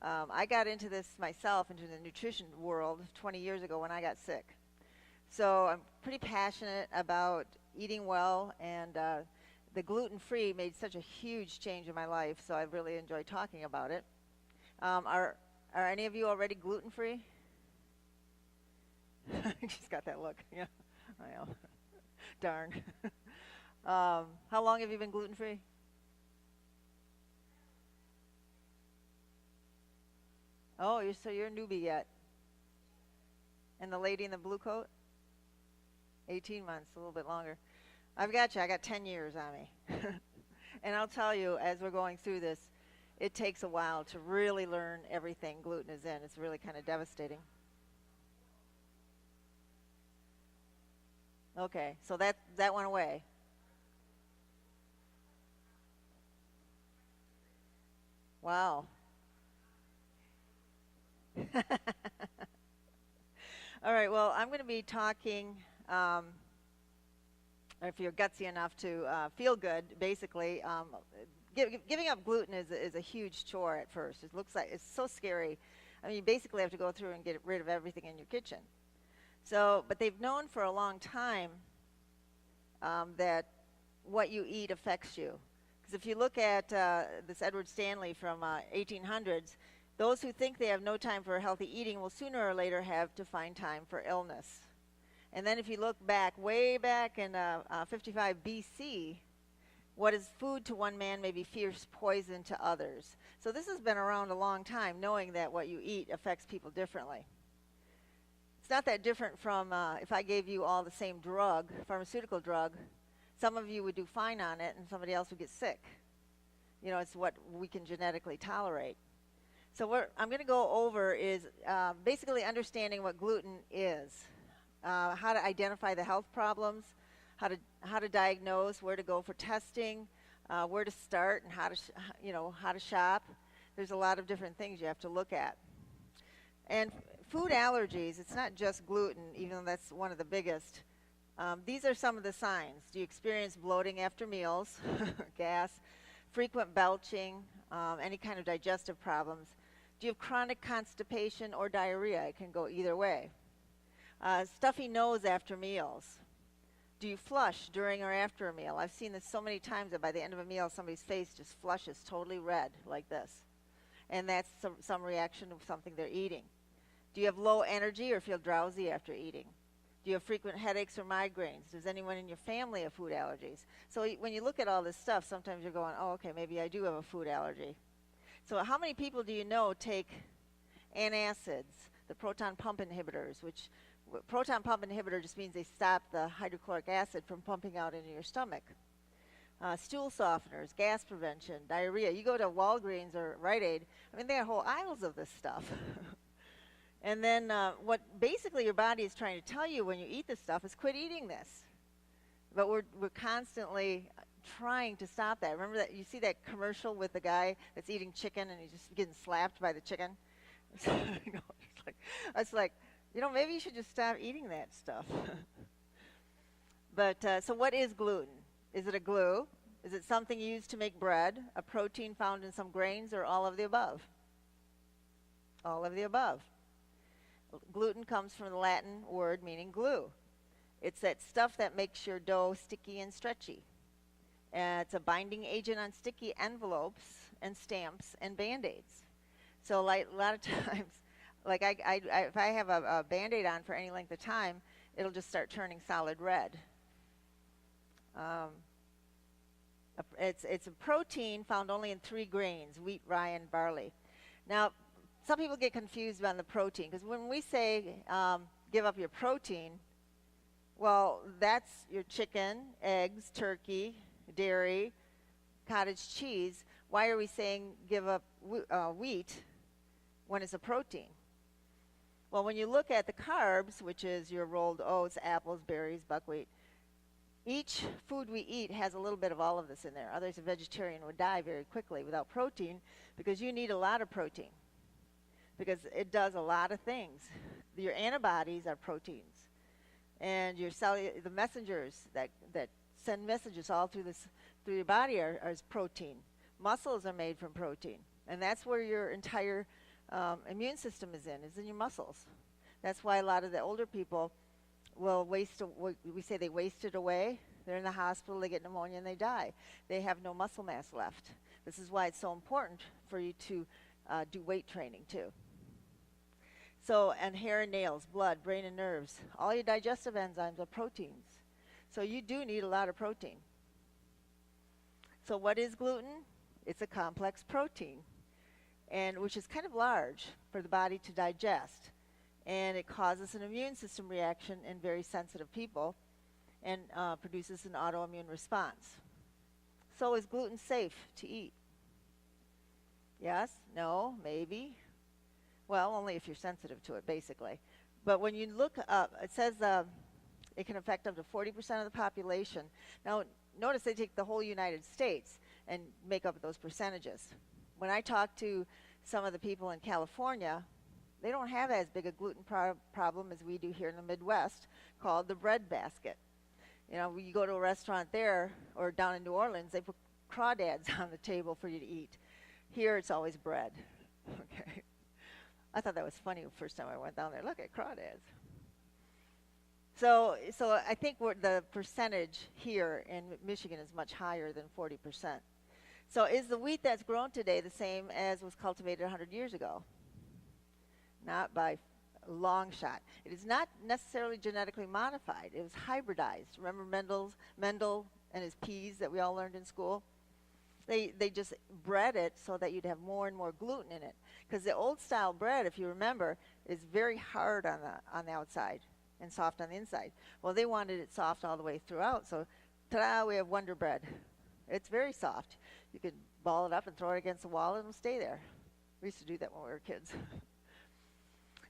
I got into this myself, into the nutrition world 20 years ago when I got sick. So I'm pretty passionate about eating well, and the gluten-free made such a huge change in my life, so I really enjoy talking about it. Are any of you already gluten-free? She's got that look. Yeah, I know. Darn. How long have you been gluten-free? Oh, you're a newbie yet. And the lady in the blue coat? 18 months, a little bit longer. I've got you. I got 10 years on me. And I'll tell you, as we're going through this, it takes a while to really learn everything gluten is in. It's really kind of devastating. Okay, so that went away. Wow. All right, well, I'm going to be talking, if you're gutsy enough to feel good, basically, giving up gluten is a huge chore at first. It looks like it's so scary. I mean, you basically have to go through and get rid of everything in your kitchen. So, but they've known for a long time that what you eat affects you. Because if you look at this Edward Stanley from 1800s, those who think they have no time for healthy eating will sooner or later have to find time for illness. And then if you look back, way back in 55 BC, what is food to one man may be fierce poison to others. So this has been around a long time, knowing that what you eat affects people differently. It's not that different from if I gave you all the same drug, pharmaceutical drug, some of you would do fine on it and somebody else would get sick. You know, it's what we can genetically tolerate. So what I'm going to go over is basically understanding what gluten is, how to identify the health problems, how to diagnose, where to go for testing, where to start, and how to shop. There's a lot of different things you have to look at. And food allergies, it's not just gluten, even though that's one of the biggest. These are some of the signs. Do you experience bloating after meals, gas, frequent belching, any kind of digestive problems? Do you have chronic constipation or diarrhea? It can go either way. Stuffy nose after meals. Do you flush during or after a meal? I've seen this so many times that by the end of a meal, somebody's face just flushes totally red like this. And that's some reaction to something they're eating. Do you have low energy or feel drowsy after eating? Do you have frequent headaches or migraines? Does anyone in your family have food allergies? So when you look at all this stuff, sometimes you're going, oh, okay, maybe I do have a food allergy. So how many people do you know take antacids, the proton pump inhibitors, which proton pump inhibitor just means they stop the hydrochloric acid from pumping out into your stomach. Stool softeners, gas prevention, diarrhea. You go to Walgreens or Rite Aid, I mean, they have whole aisles of this stuff. And then what basically your body is trying to tell you when you eat this stuff is quit eating this. But we're constantly trying to stop that. Remember that you see that commercial with the guy that's eating chicken and he's just getting slapped by the chicken? It's like, maybe you should just stop eating that stuff. But so what is gluten? Is it a glue? Is it something used to make bread, a protein found in some grains, or all of the above? All of the above. Gluten comes from the Latin word meaning glue. It's that stuff that makes your dough sticky and stretchy. It's a binding agent on sticky envelopes and stamps and Band-Aids. So like a lot of times, like if I have a Band-Aid on for any length of time, it'll just start turning solid red. It's a protein found only in 3 grains: wheat, rye, and barley. Now, some people get confused about the protein, because when we say give up your protein, well, that's your chicken, eggs, turkey, dairy, cottage cheese. Why are we saying give up wheat when it's a protein? Well, when you look at the carbs, which is your rolled oats, apples, berries, buckwheat, each food we eat has a little bit of all of this in there. Otherwise, a vegetarian would die very quickly without protein, because you need a lot of protein, because it does a lot of things. Your antibodies are proteins, and the messengers that send messages all through your body are protein. Muscles are made from protein, and that's where your entire immune system is in your muscles. That's why a lot of the older people will we say they waste it away. They're in the hospital, they get pneumonia, and they die. They have no muscle mass left. This is why it's so important for you to do weight training too. So, and hair and nails, blood, brain and nerves, all your digestive enzymes are proteins. So you do need a lot of protein. So what is gluten? It's a complex protein, and which is kind of large for the body to digest. And it causes an immune system reaction in very sensitive people and produces an autoimmune response. So is gluten safe to eat? Yes? No? Maybe? Well, only if you're sensitive to it, basically. But when you look up, it says it can affect up to 40% of the population. Now, notice they take the whole United States and make up those percentages. When I talk to some of the people in California, they don't have as big a gluten problem as we do here in the Midwest, called the bread basket. You know, when you go to a restaurant there or down in New Orleans, they put crawdads on the table for you to eat. Here, it's always bread. Okay. I thought that was funny the first time I went down there. Look at crawdads. So I think the percentage here in Michigan is much higher than 40%. So is the wheat that's grown today the same as was cultivated 100 years ago? Not by a long shot. It is not necessarily genetically modified. It was hybridized. Remember Mendel and his peas that we all learned in school? They just bred it so that you'd have more and more gluten in it. Because the old style bread, if you remember, is very hard on the outside and soft on the inside. Well, they wanted it soft all the way throughout, so ta-da, we have Wonder Bread. It's very soft. You could ball it up and throw it against the wall and it'll stay there. We used to do that when we were kids.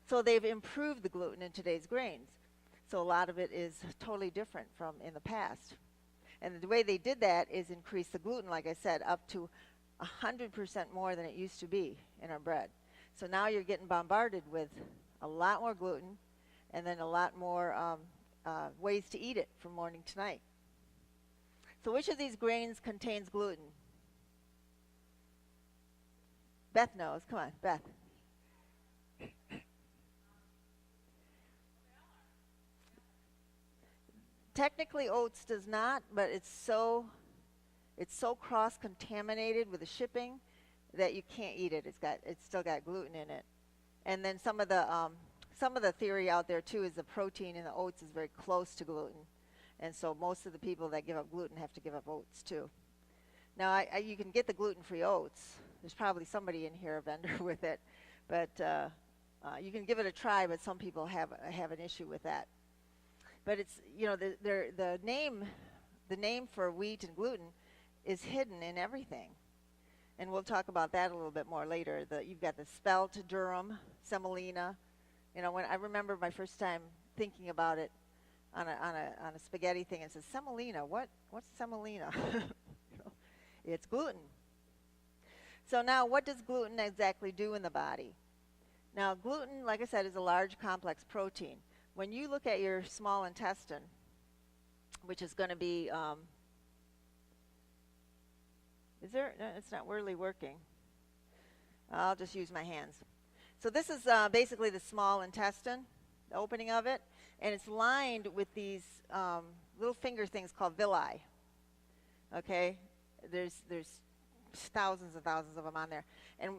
So they've improved the gluten in today's grains. So a lot of it is totally different from in the past. And the way they did that is increase the gluten, like I said, up to 100% more than it used to be in our bread. So now you're getting bombarded with a lot more gluten and then a lot more ways to eat it from morning to night. So which of these grains contains gluten? Beth knows. Come on, Beth. Technically, oats does not, but it's so cross-contaminated with the shipping that you can't eat it. It's still got gluten in it. And then some of the theory out there too is the protein in the oats is very close to gluten, and so most of the people that give up gluten have to give up oats too. Now, you can get the gluten-free oats. There's probably somebody in here, a vendor with it, but you can give it a try. But some people have an issue with that. But it's, you know, the name for wheat and gluten is hidden in everything. And we'll talk about that a little bit more later. You've got the spelt, durum, semolina. You know, when I remember my first time thinking about it on a spaghetti thing, it says semolina. What's semolina? You know, it's gluten. So now, what does gluten exactly do in the body? Now, gluten, like I said, is a large complex protein. When you look at your small intestine, which is going to be, no, it's not really working. I'll just use my hands. So this is basically the small intestine, the opening of it, and it's lined with these little finger things called villi. Okay, there's thousands and thousands of them on there, and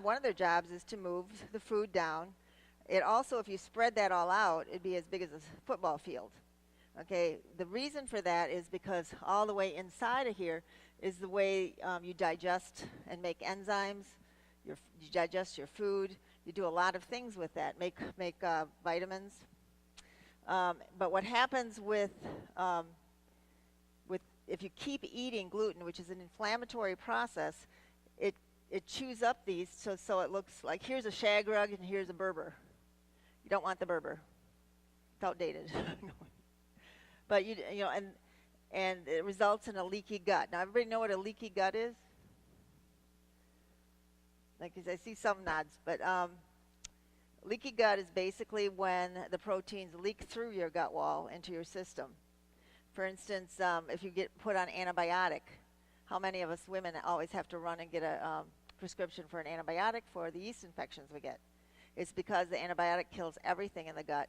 one of their jobs is to move the food down. It also, if you spread that all out, it'd be as big as a football field. Okay, the reason for that is because all the way inside of here is the way you digest and make enzymes. You digest your food. You do a lot of things with that. Make vitamins. But what happens with if you keep eating gluten, which is an inflammatory process, it chews up these so it looks like here's a shag rug and here's a Berber. You don't want the Berber. It's outdated. But you know, and it results in a leaky gut. Now, everybody know what a leaky gut is? Like, I see some nods, but leaky gut is basically when the proteins leak through your gut wall into your system. For instance, if you get put on antibiotic, how many of us women always have to run and get a prescription for an antibiotic for the yeast infections we get. It's because the antibiotic kills everything in the gut,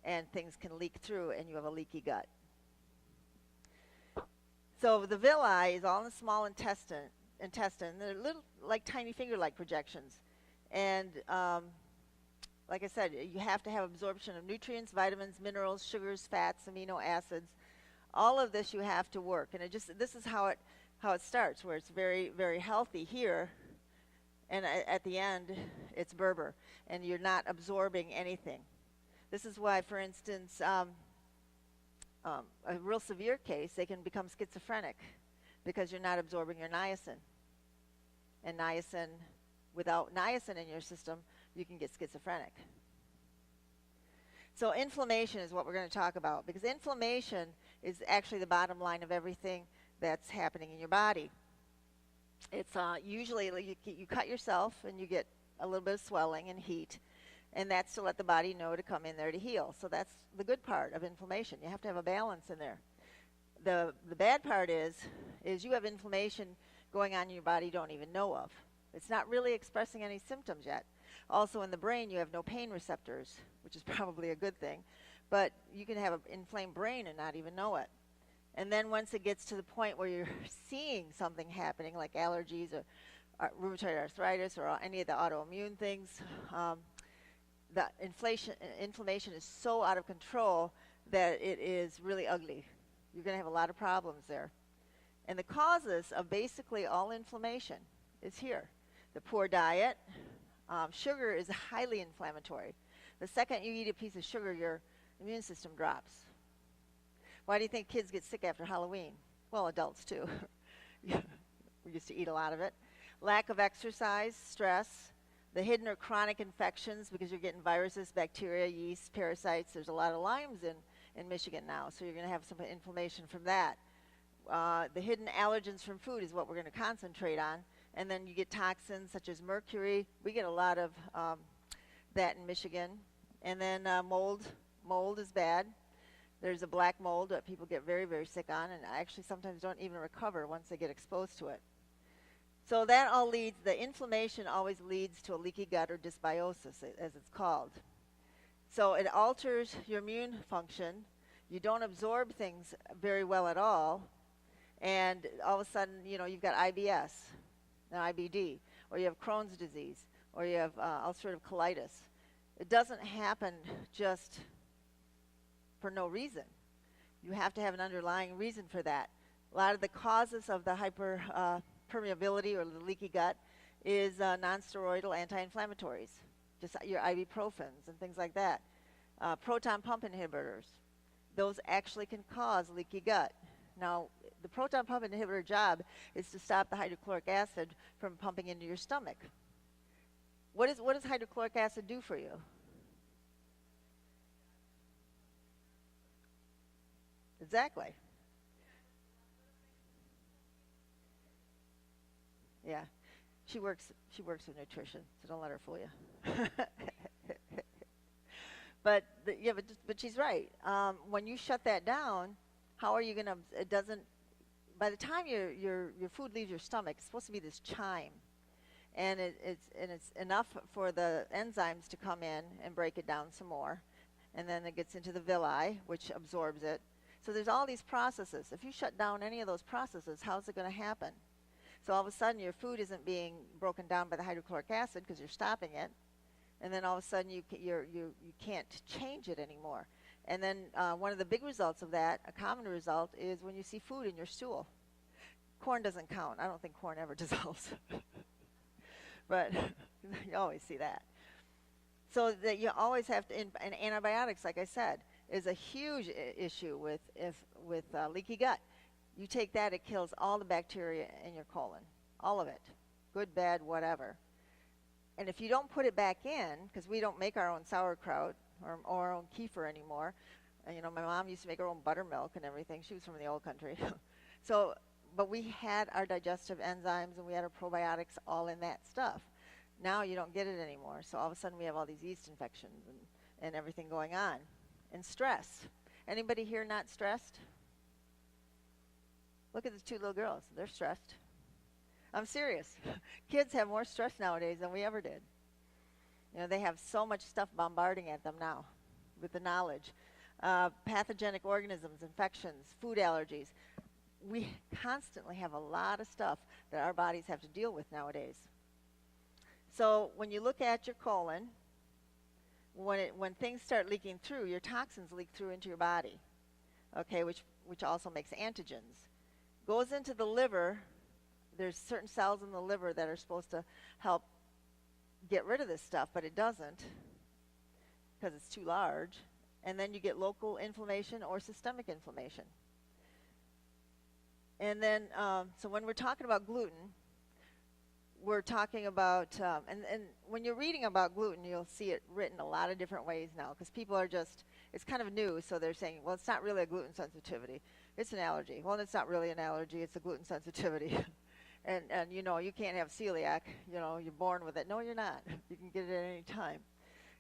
and things can leak through, and you have a leaky gut. So the villi is all in the small intestine. They're little, like tiny finger-like projections. And like I said, you have to have absorption of nutrients, vitamins, minerals, sugars, fats, amino acids. All of this you have to work. And this is how it starts, where it's very, very healthy here. And at the end, it's Berber. And you're not absorbing anything. This is why, for instance, a real severe case, they can become schizophrenic because you're not absorbing your niacin. And niacin, without niacin in your system, you can get schizophrenic. So inflammation is what we're going to talk about, because inflammation is actually the bottom line of everything that's happening in your body. It's usually you cut yourself and you get a little bit of swelling and heat, and that's to let the body know to come in there to heal. So that's the good part of inflammation. You have to have a balance in there. The bad part is you have inflammation going on in your body you don't even know of. It's not really expressing any symptoms yet. Also in the brain, you have no pain receptors, which is probably a good thing. But you can have an inflamed brain and not even know it. And then once it gets to the point where you're seeing something happening, like allergies or rheumatoid arthritis or any of the autoimmune things, the inflammation is so out of control that it is really ugly. You're going to have a lot of problems there. And the causes of basically all inflammation is here. The poor diet. Sugar is highly inflammatory. The second you eat a piece of sugar, your immune system drops. Why do you think kids get sick after Halloween? Well, adults too. We used to eat a lot of it. Lack of exercise, stress, the hidden or chronic infections, because you're getting viruses, bacteria, yeast, parasites. There's a lot of Lymes in Michigan now, so you're going to have some inflammation from that. The hidden allergens from food is what we're going to concentrate on. And then you get toxins such as mercury. We get a lot of that in Michigan. And then mold. Mold is bad. There's a black mold that people get very, very sick on, and actually sometimes don't even recover once they get exposed to it. So that all leads, the inflammation always leads to a leaky gut, or dysbiosis, as it's called. So it alters your immune function. You don't absorb things very well at all. And all of a sudden, you've got IBS, IBD, or you have Crohn's disease, or you have ulcerative colitis. It doesn't happen just for no reason. You have to have an underlying reason for that. A lot of the causes of the hyperpermeability or the leaky gut is non-steroidal anti-inflammatories, just your ibuprofens and things like that. Proton pump inhibitors, those actually can cause leaky gut. Now, the proton pump inhibitor job is to stop the hydrochloric acid from pumping into your stomach. What does hydrochloric acid do for you? Exactly. Yeah. She works with nutrition, so don't let her fool you. But she's right. When you shut that down, how are you going to? It doesn't. By the time your food leaves your stomach, it's supposed to be this chime, and it's enough for the enzymes to come in and break it down some more, and then it gets into the villi, which absorbs it. So there's all these processes. If you shut down any of those processes, how's it going to happen? So all of a sudden your food isn't being broken down by the hydrochloric acid because you're stopping it, and then all of a sudden you can't change it anymore. And then one of the big results of that, a common result, is when you see food in your stool. Corn doesn't count. I don't think corn ever dissolves. But you always see that. So that you always have to, and antibiotics, like I said, is a huge issue with leaky gut. You take that, it kills all the bacteria in your colon, all of it, good, bad, whatever. And if you don't put it back in, because we don't make our own sauerkraut or our own kefir anymore. My mom used to make her own buttermilk and everything. She was from the old country. But we had our digestive enzymes and we had our probiotics all in that stuff. Now you don't get it anymore. So all of a sudden we have all these yeast infections and everything going on. And stress. Anybody here not stressed? Look at the two little girls. They're stressed. I'm serious. Kids have more stress nowadays than we ever did. You know, they have so much stuff bombarding at them now with the knowledge. Pathogenic organisms, infections, food allergies. We constantly have a lot of stuff that our bodies have to deal with nowadays. So when you look at your colon, when things start leaking through, your toxins leak through into your body, okay, which also makes antigens. Goes into the liver. There's certain cells in the liver that are supposed to help get rid of this stuff, but it doesn't because it's too large. And then you get local inflammation or systemic inflammation. And then, so when we're talking about gluten, we're talking about, and when you're reading about gluten, you'll see it written a lot of different ways now, because people are just, it's kind of new, so they're saying, well, it's not really a gluten sensitivity, it's an allergy. Well, it's not really an allergy, it's a gluten sensitivity. and you know, you can't have celiac, you know, you're born with it. No, you're not. You can get it at any time.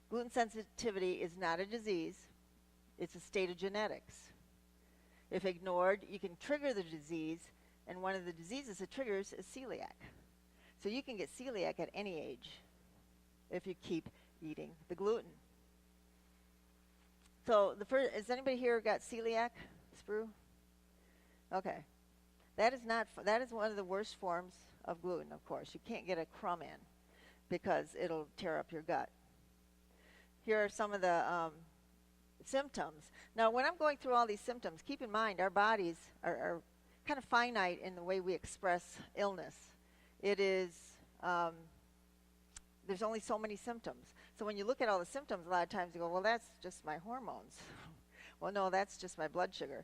Gluten sensitivity is not a disease, it's a state of genetics. If ignored, you can trigger the disease, and one of the diseases it triggers is celiac. So you can get celiac at any age if you keep eating the gluten. So has anybody here got celiac, sprue? Okay. That is one of the worst forms of gluten, of course. You can't get a crumb in because it'll tear up your gut. Here are some of the symptoms. Now, when I'm going through all these symptoms, keep in mind our bodies are kind of finite in the way we express illness. It is, there's only so many symptoms. So when you look at all the symptoms, a lot of times you go, well, that's just my hormones. Well, no, that's just my blood sugar.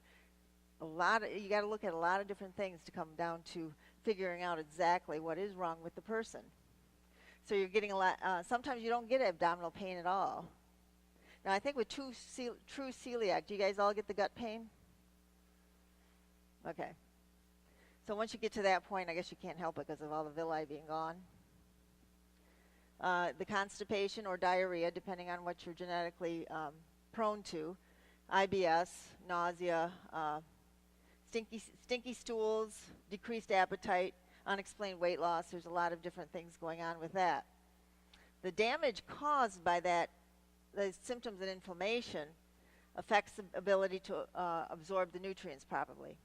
You got to look at a lot of different things to come down to figuring out exactly what is wrong with the person. So you're getting a lot, sometimes you don't get abdominal pain at all. Now, I think with true celiac, do you guys all get the gut pain? Okay. So once you get to that point, I guess you can't help it because of all the villi being gone. The constipation or diarrhea, depending on what you're genetically prone to. IBS, nausea, stinky stools, decreased appetite, unexplained weight loss. There's a lot of different things going on with that. The damage caused by that, the symptoms and inflammation, affects the ability to absorb the nutrients properly.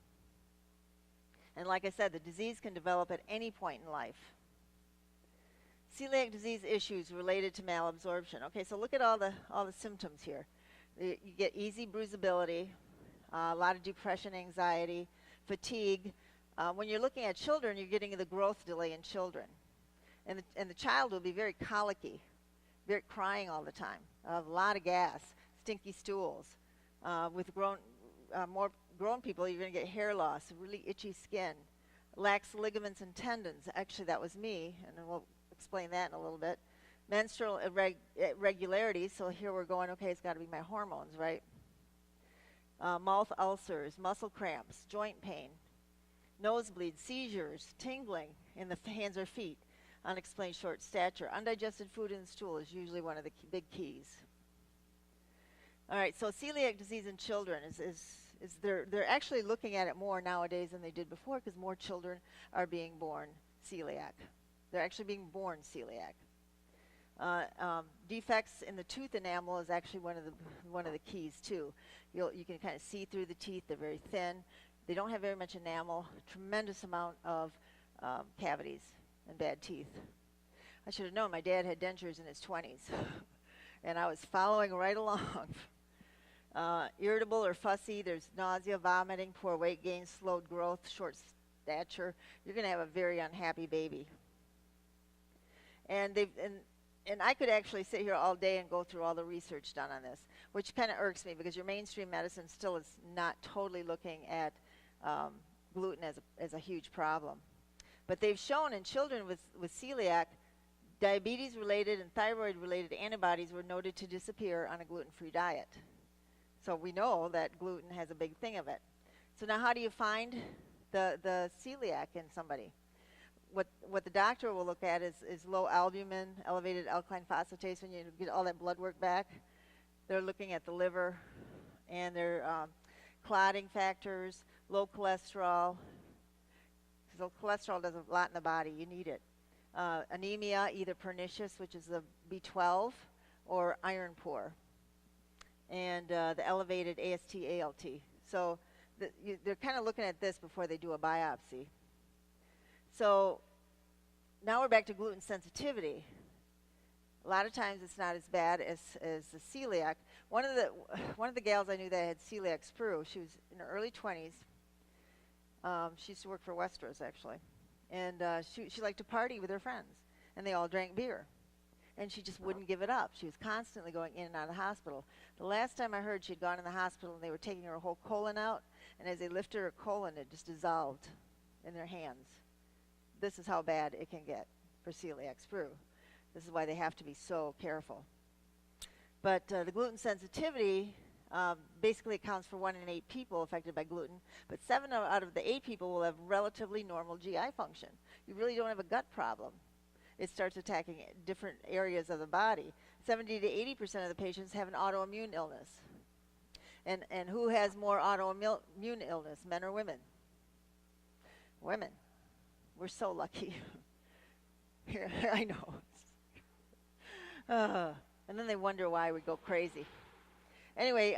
And like I said, the disease can develop at any point in life. Celiac disease issues related to malabsorption. Okay, so look at all the symptoms here. You get easy bruisability, a lot of depression, anxiety, fatigue. When you're looking at children, you're getting the growth delay in children. And the child will be very colicky, very crying all the time, a lot of gas, stinky stools. With more grown people, you're going to get hair loss, really itchy skin, lax ligaments and tendons. Actually, that was me, and we'll explain that in a little bit. Menstrual irregularities, so here we're going, okay, it's got to be my hormones, right? Mouth ulcers, muscle cramps, joint pain, nosebleeds, seizures, tingling in the hands or feet, unexplained short stature. Undigested food in the stool is usually one of the big keys. All right, so celiac disease in children they're actually looking at it more nowadays than they did before because more children are being born celiac. They're actually being born celiac. Defects in the tooth enamel is actually one of the keys too. You can kind of see through the teeth. They're very thin. They don't have very much enamel. Tremendous amount of cavities and bad teeth. I should have known. My dad had dentures in his 20s, and I was following right along. Irritable or fussy. There's nausea, vomiting, poor weight gain, slowed growth, short stature. You're going to have a very unhappy baby. And I could actually sit here all day and go through all the research done on this, which kind of irks me because your mainstream medicine still is not totally looking at gluten as a huge problem. But they've shown in children with celiac, diabetes-related and thyroid-related antibodies were noted to disappear on a gluten-free diet. So we know that gluten has a big thing of it. So now how do you find the celiac in somebody? What the doctor will look at is low albumin, elevated alkaline phosphatase. When you get all that blood work back, they're looking at the liver and their clotting factors, low cholesterol, So cholesterol does a lot in the body. You need it. Anemia, either pernicious, which is the B12, or iron poor, and the elevated AST, ALT. So they're kind of looking at this before they do a biopsy. So now we're back to gluten sensitivity. A lot of times it's not as bad as the celiac. One of the gals I knew that had celiac sprue, she was in her early 20s. She used to work for Westeros, actually. And she liked to party with her friends, and they all drank beer. And she just wouldn't give it up. She was constantly going in and out of the hospital. The last time I heard, she'd gone in the hospital, and they were taking her whole colon out, and as they lifted her colon, it just dissolved in their hands. This is how bad it can get for celiac sprue. This is why they have to be so careful. But the gluten sensitivity basically accounts for 1 in 8 people affected by gluten, but 7 out of the 8 people will have relatively normal GI function. You really don't have a gut problem. It starts attacking different areas of the body. 70 to 80% of the patients have an autoimmune illness. And who has more autoimmune illness, men or women? Women. We're so lucky. Here, I know. And then they wonder why we go crazy. Anyway,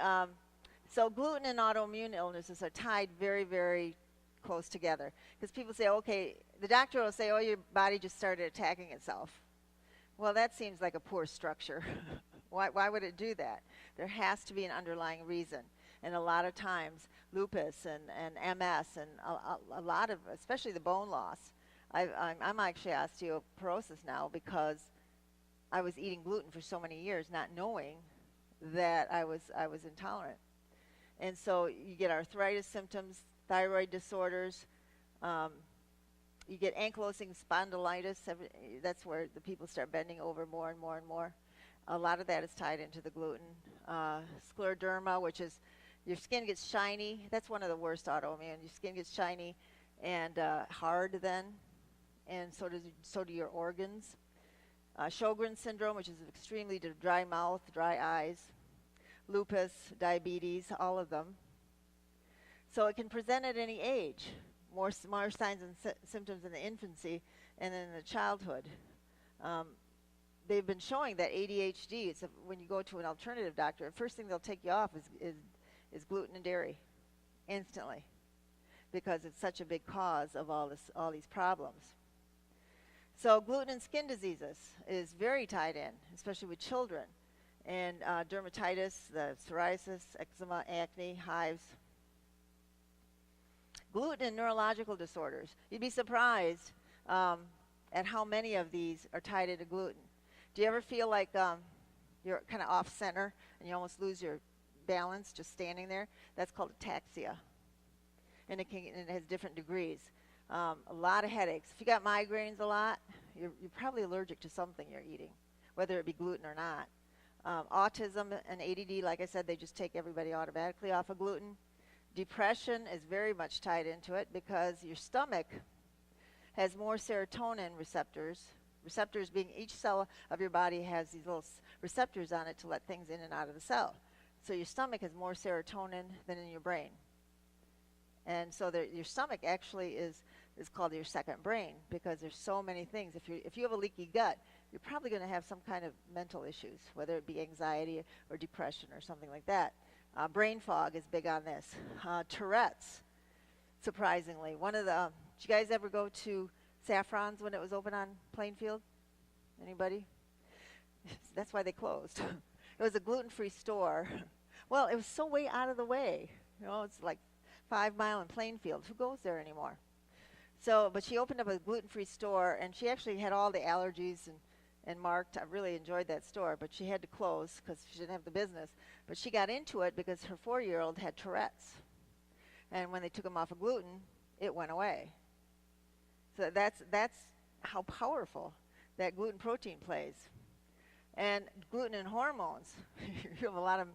so gluten and autoimmune illnesses are tied very, very close together. Because people say, okay, the doctor will say, oh, your body just started attacking itself. Well, that seems like a poor structure. Why would it do that? There has to be an underlying reason. And a lot of times, lupus and MS and a lot of, especially the bone loss. I'm actually osteoporosis now because I was eating gluten for so many years, not knowing that I was intolerant. And so you get arthritis symptoms, thyroid disorders, you get ankylosing spondylitis. That's where the people start bending over more and more and more. A lot of that is tied into the gluten. Scleroderma, which is your skin gets shiny. That's one of the worst autoimmune. Your skin gets shiny and hard then, and so do your organs. Sjogren's syndrome, which is extremely dry mouth, dry eyes, lupus, diabetes, all of them. So it can present at any age, more signs and symptoms in the infancy and in the childhood. They've been showing that ADHD, when you go to an alternative doctor, the first thing they'll take you off is gluten and dairy instantly, because it's such a big cause of all these problems. So gluten and skin diseases is very tied in, especially with children. And dermatitis, the psoriasis, eczema, acne, hives. Gluten and neurological disorders. You'd be surprised at how many of these are tied into gluten. Do you ever feel like you're kind of off center and you almost lose your balance just standing there? That's called ataxia. And it has different degrees. A lot of headaches. If you got migraines a lot, you're probably allergic to something you're eating, whether it be gluten or not. Autism and ADD, like I said, they just take everybody automatically off of gluten. Depression is very much tied into it because your stomach has more serotonin receptors. Receptors being each cell of your body has these little receptors on it to let things in and out of the cell. So your stomach has more serotonin than in your brain. And so your stomach actually is called your second brain because there's so many things. If you have a leaky gut, you're probably going to have some kind of mental issues, whether it be anxiety or depression or something like that. Brain fog is big on this. Tourette's, surprisingly. Did you guys ever go to Saffron's when it was open on Plainfield? Anybody? That's why they closed. It was a gluten-free store. Well, it was so way out of the way. It's like 5 Mile in Plainfield. Who goes there anymore? So, but she opened up a gluten-free store, and she actually had all the allergies and marked. I really enjoyed that store, but she had to close because she didn't have the business. But she got into it because her 4-year-old had Tourette's. And when they took him off of gluten, it went away. So that's how powerful that gluten protein plays. And gluten and hormones. You have a lot of,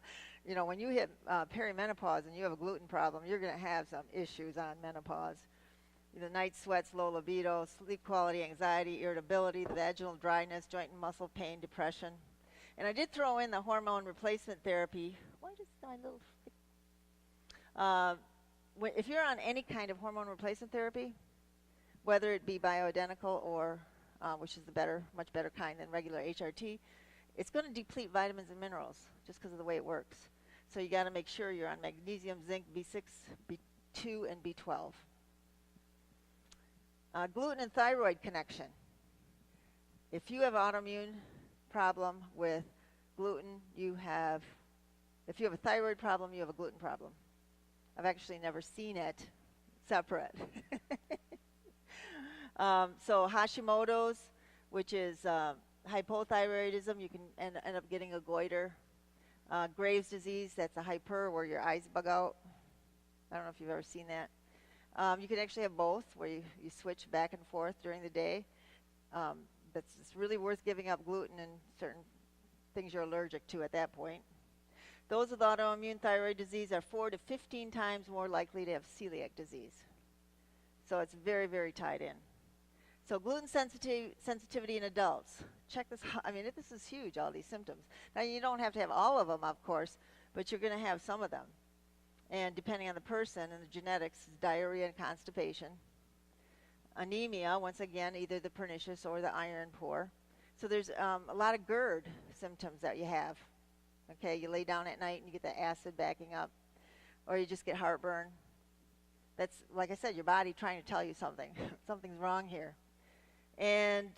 when you hit perimenopause and you have a gluten problem, you're going to have some issues on menopause. Night sweats, low libido, sleep quality, anxiety, irritability, vaginal dryness, joint and muscle pain, depression. And I did throw in the hormone replacement therapy. Why does my little... if you're on any kind of hormone replacement therapy, whether it be bioidentical or, which is the better, much better kind than regular HRT, it's going to deplete vitamins and minerals just because of the way it works. So you got to make sure you're on magnesium, zinc, B6, B2, and B12. Gluten and thyroid connection. If you have autoimmune problem with gluten, if you have a thyroid problem, you have a gluten problem. I've actually never seen it separate. So Hashimoto's, which is hypothyroidism, you can end up getting a goiter. Graves' disease, that's a hyper, where your eyes bug out. I don't know if you've ever seen that. You can actually have both, where you switch back and forth during the day. It's really worth giving up gluten and certain things you're allergic to at that point. Those with autoimmune thyroid disease are 4 to 15 times more likely to have celiac disease. So it's very, very tied in. So gluten sensitivity in adults. Check this out. I mean, this is huge, all these symptoms. Now, you don't have to have all of them, of course, but you're going to have some of them. And depending on the person and the genetics, diarrhea and constipation. Anemia, once again, either the pernicious or the iron poor. So there's a lot of GERD symptoms that you have. Okay, you lay down at night and you get the acid backing up, or you just get heartburn. That's, like I said, your body trying to tell you something. Something's wrong here. And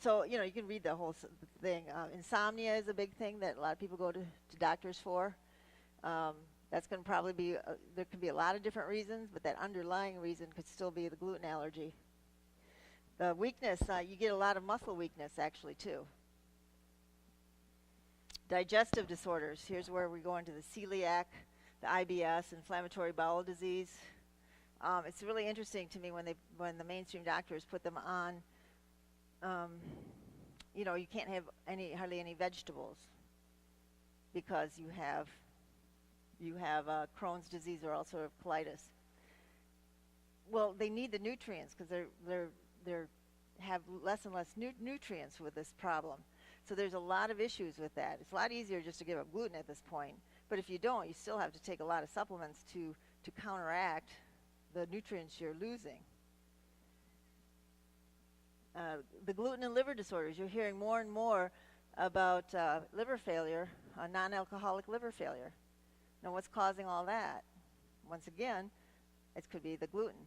so, you can read the whole thing. Insomnia is a big thing that a lot of people go to doctors for. That's going to probably be, there could be a lot of different reasons, but that underlying reason could still be the gluten allergy. The weakness, you get a lot of muscle weakness actually too. Digestive disorders, here's where we go into the celiac, the IBS, inflammatory bowel disease. It's really interesting to me when the mainstream doctors put them on, you can't have hardly any vegetables because you have Crohn's disease or ulcerative colitis. Well, they need the nutrients because they have less and less nutrients with this problem. So there's a lot of issues with that. It's a lot easier just to give up gluten at this point. But if you don't, you still have to take a lot of supplements to counteract the nutrients you're losing. The gluten and liver disorders. You're hearing more and more about liver failure, non-alcoholic liver failure. Now, what's causing all that? Once again, it could be the gluten.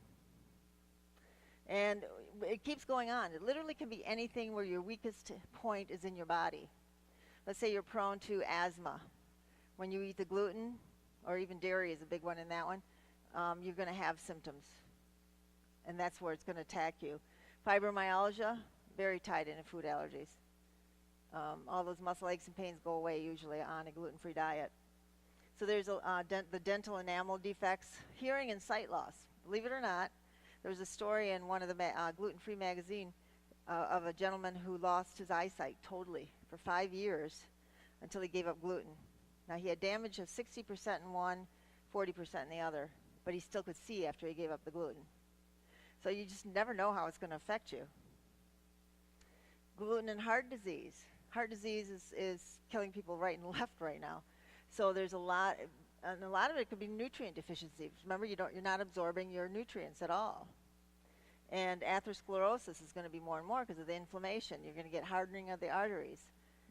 And it keeps going on. It literally can be anything where your weakest point is in your body. Let's say you're prone to asthma. When you eat the gluten, or even dairy is a big one in that one, you're going to have symptoms. And that's where it's going to attack you. Fibromyalgia, very tied into food allergies. All those muscle aches and pains go away usually on a gluten-free diet. So there's the dental enamel defects, hearing and sight loss. Believe it or not, there was a story in one of the gluten-free magazine of a gentleman who lost his eyesight totally for 5 years until he gave up gluten. Now, he had damage of 60% in one, 40% in the other, but he still could see after he gave up the gluten. So you just never know how it's going to affect you. Gluten and heart disease. Heart disease is killing people right and left right now. So there's a lot, and a lot of it could be nutrient deficiency. Remember, you're not absorbing your nutrients at all. And atherosclerosis is going to be more and more because of the inflammation. You're going to get hardening of the arteries.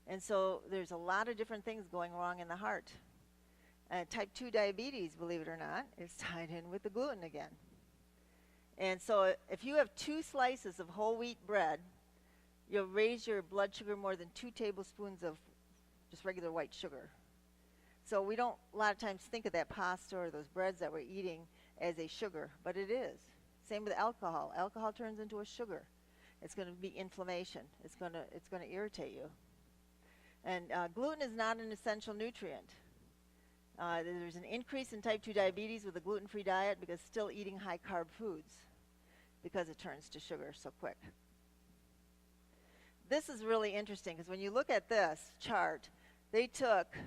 And so there's a lot of different things going wrong in the heart. Type 2 diabetes, believe it or not, is tied in with the gluten again. And so if you have 2 slices of whole wheat bread, you'll raise your blood sugar more than 2 tablespoons of just regular white sugar. So we don't a lot of times think of that pasta or those breads that we're eating as a sugar, but it is. Same with alcohol. Alcohol turns into a sugar. It's going to be inflammation. It's going to irritate you. And gluten is not an essential nutrient. There's an increase in type 2 diabetes with a gluten-free diet because still eating high-carb foods because it turns to sugar so quick. This is really interesting because when you look at this chart, they took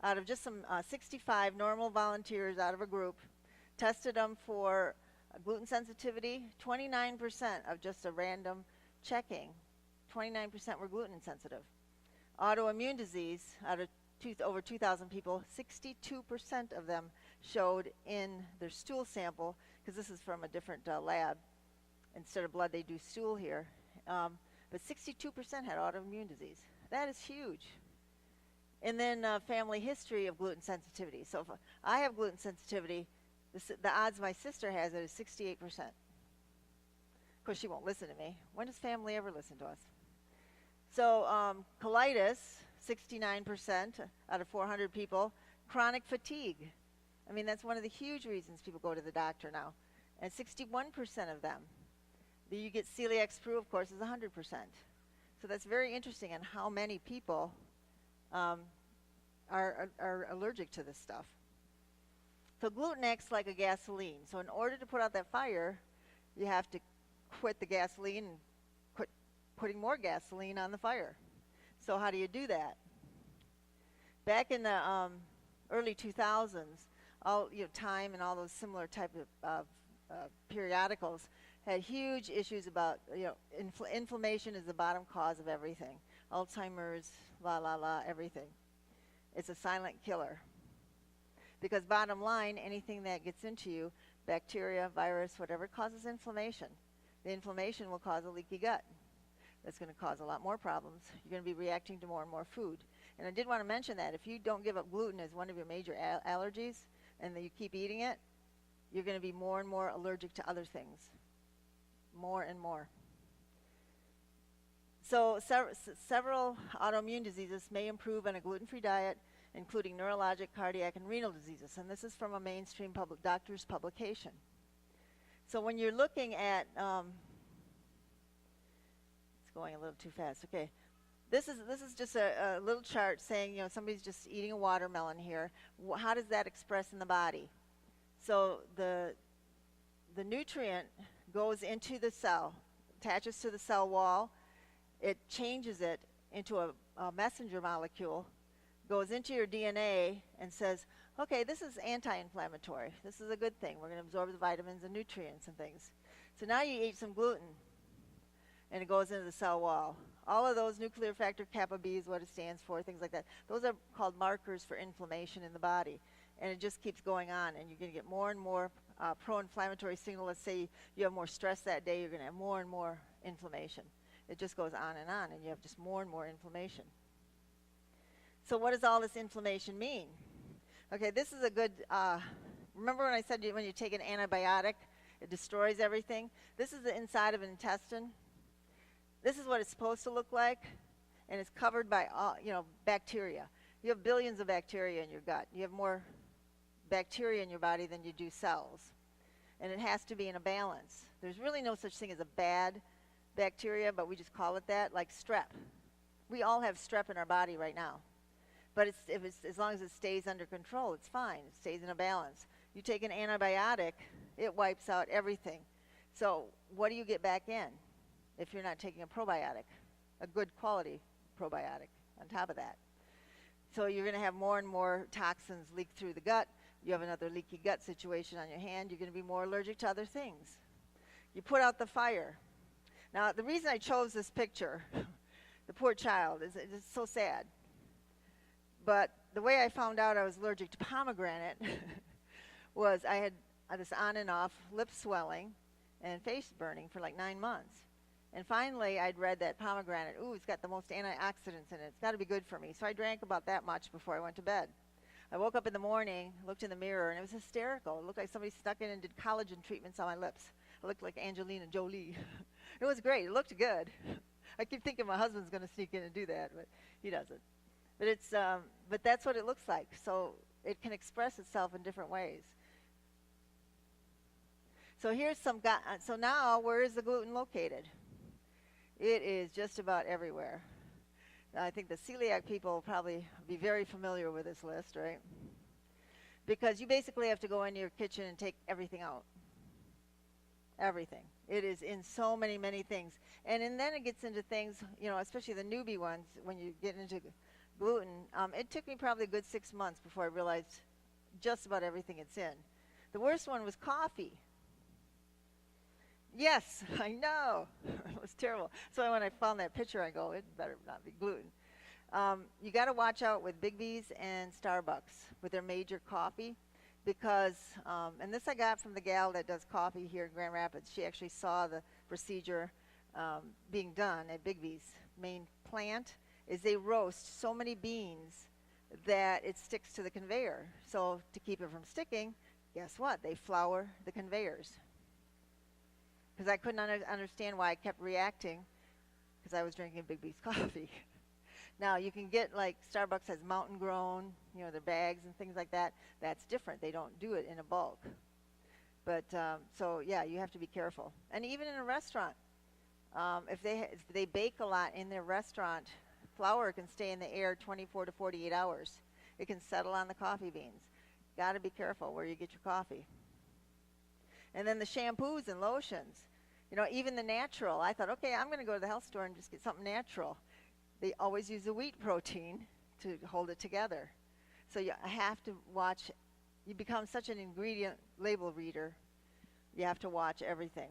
out of just some 65 normal volunteers out of a group, tested them for gluten sensitivity. 29% of just a random checking, 29% were gluten sensitive. Autoimmune disease, out of over 2,000 people, 62% of them showed in their stool sample because this is from a different lab. Instead of blood, they do stool here. But 62% had autoimmune disease. That is huge. And then family history of gluten sensitivity. So if I have gluten sensitivity, the odds my sister has it is 68%. Of course, she won't listen to me. When does family ever listen to us? So colitis, 69% out of 400 people. Chronic fatigue. I mean, that's one of the huge reasons people go to the doctor now. And 61% of them. You get celiac sprue, of course, is 100%. So that's very interesting on how many people are allergic to this stuff. So gluten acts like a gasoline. So in order to put out that fire, you have to quit the gasoline and quit putting more gasoline on the fire. So how do you do that? Back in the early 2000s, Time and all those similar type of periodicals had huge issues about, inflammation is the bottom cause of everything. Alzheimer's, everything. It's a silent killer. Because bottom line, anything that gets into you, bacteria, virus, whatever, causes inflammation. The inflammation will cause a leaky gut. That's going to cause a lot more problems. You're going to be reacting to more and more food. And I did want to mention that if you don't give up gluten as one of your major allergies, and then you keep eating it, you're going to be more and more allergic to other things. More and more. So several autoimmune diseases may improve on a gluten-free diet, including neurologic, cardiac, and renal diseases. And this is from a mainstream doctor's publication. So when you're looking at, it's going a little too fast. Okay, this is just a little chart saying, somebody's just eating a watermelon here. How does that express in the body? So the nutrient goes into the cell, attaches to the cell wall. It changes it into a messenger molecule, goes into your DNA and says, okay, this is anti-inflammatory. This is a good thing. We're going to absorb the vitamins and nutrients and things. So now you eat some gluten, and it goes into the cell wall. All of those, nuclear factor kappa B is what it stands for, things like that. Those are called markers for inflammation in the body. And it just keeps going on, and you're going to get more and more pro-inflammatory signal. Let's say you have more stress that day, you're going to have more and more inflammation. It just goes on, and you have just more and more inflammation. So what does all this inflammation mean? Okay, this is a good, remember when I said when you take an antibiotic, it destroys everything? This is the inside of an intestine. This is what it's supposed to look like, and it's covered by, bacteria. You have billions of bacteria in your gut. You have more bacteria in your body than you do cells. And it has to be in a balance. There's really no such thing as a bad bacteria, but we just call it that, like strep. We all have strep in our body right now. But as long as it stays under control, it's fine. It stays in a balance. You take an antibiotic, it wipes out everything. So what do you get back in if you're not taking a probiotic, a good quality probiotic on top of that? So you're going to have more and more toxins leak through the gut. You have another leaky gut situation on your hand. You're going to be more allergic to other things. You put out the fire. Now, the reason I chose this picture, the poor child, is it's so sad. But the way I found out I was allergic to pomegranate was I had this on and off lip swelling and face burning for like 9 months. And finally, I'd read that pomegranate, it's got the most antioxidants in it. It's got to be good for me. So I drank about that much before I went to bed. I woke up in the morning, looked in the mirror, and it was hysterical. It looked like somebody stuck in and did collagen treatments on my lips. I looked like Angelina Jolie. It was great. It looked good. I keep thinking my husband's going to sneak in and do that, but he doesn't. But but that's what it looks like. So it can express itself in different ways. So here's so now, where is the gluten located? It is just about everywhere. Now, I think the celiac people will probably be very familiar with this list, right? Because you basically have to go into your kitchen and take everything out. Everything. It is in so many, many things. And then it gets into things, especially the newbie ones, when you get into gluten. It took me probably a good 6 months before I realized just about everything it's in. The worst one was coffee. Yes, I know. It was terrible. So when I found that picture, I go, it better not be gluten. You got to watch out with Big B's and Starbucks with their major coffee, because, and this I got from the gal that does coffee here in Grand Rapids. She actually saw the procedure being done at Big V's main plant, is they roast so many beans that it sticks to the conveyor. So to keep it from sticking, guess what? They flour the conveyors. Because I couldn't understand why I kept reacting, because I was drinking Big V's coffee. Now, you can get, like, Starbucks has mountain grown, you know, their bags and things like that. That's different. They don't do it in a bulk. But, so, yeah, you have to be careful. And even in a restaurant, if they bake a lot in their restaurant, flour can stay in the air 24 to 48 hours. It can settle on the coffee beans. Got to be careful where you get your coffee. And then the shampoos and lotions. You know, even the natural. I thought, okay, I'm going to go to the health store and just get something natural. They always use the wheat protein to hold it together. So you have to watch. You become such an ingredient label reader. You have to watch everything.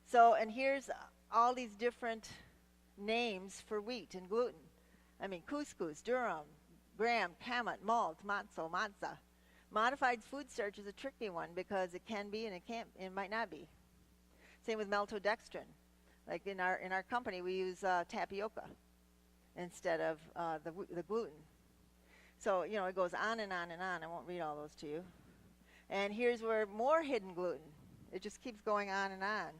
So, and here's all these different names for wheat and gluten. I mean, couscous, durum, gram, kamut, malt, matzo, matzah. Modified food starch is a tricky one because it can be and it might not be. Same with maltodextrin. Like in our company, we use tapioca instead of the gluten. So, you know, it goes on and on and on. I won't read all those to you. And here's where more hidden gluten. It just keeps going on and on.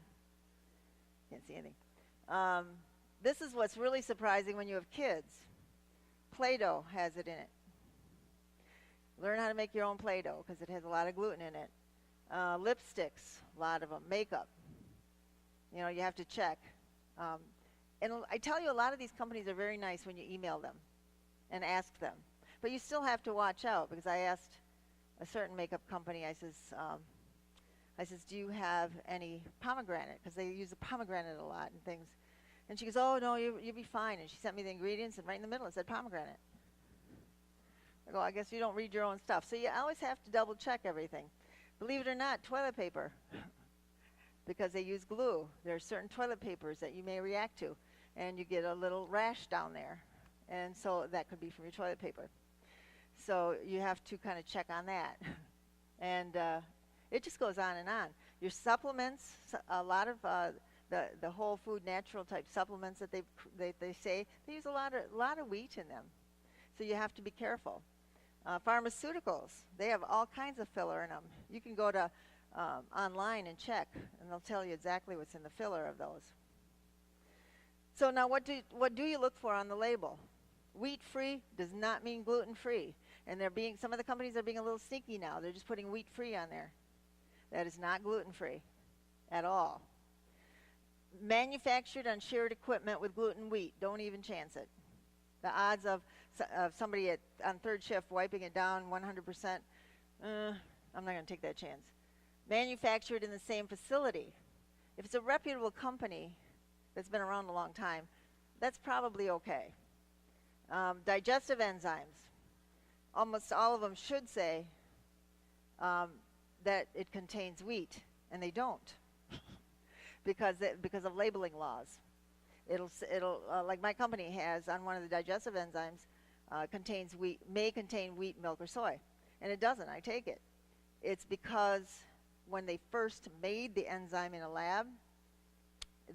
Can't see anything. This is what's really surprising when you have kids. Play-Doh has it in it. Learn how to make your own Play-Doh because it has a lot of gluten in it. Lipsticks, a lot of them. Makeup. You know, you have to check. And I tell you, a lot of these companies are very nice when you email them and ask them. But you still have to watch out, because I asked a certain makeup company, I says, do you have any pomegranate? Because they use the pomegranate a lot and things. And she goes, oh, no, you'll be fine. And she sent me the ingredients, and right in the middle it said pomegranate. I go, I guess you don't read your own stuff. So you always have to double check everything. Believe it or not, toilet paper. Because they use glue. There are certain toilet papers that you may react to, and you get a little rash down there. And so that could be from your toilet paper. So you have to kind of check on that. And it just goes on and on. Your supplements, a lot of the whole food natural type supplements that they say, they use a lot of wheat in them. So you have to be careful. Pharmaceuticals, they have all kinds of filler in them. You can go to online and check, and they'll tell you exactly what's in the filler of those. So now what do you look for on the label? Wheat-free does not mean gluten-free. And some of the companies are being a little sneaky now. They're just putting wheat-free on there. That is not gluten-free at all. Manufactured on shared equipment with gluten wheat. Don't even chance it. The odds of somebody on third shift wiping it down 100%, I'm not going to take that chance. Manufactured in the same facility. If it's a reputable company that's been around a long time, that's probably okay. Digestive enzymes. Almost all of them should say that it contains wheat, and they don't because of labeling laws. It'll like my company has on one of the digestive enzymes, may contain wheat, milk, or soy, and it doesn't. I take it. It's because when they first made the enzyme in a lab,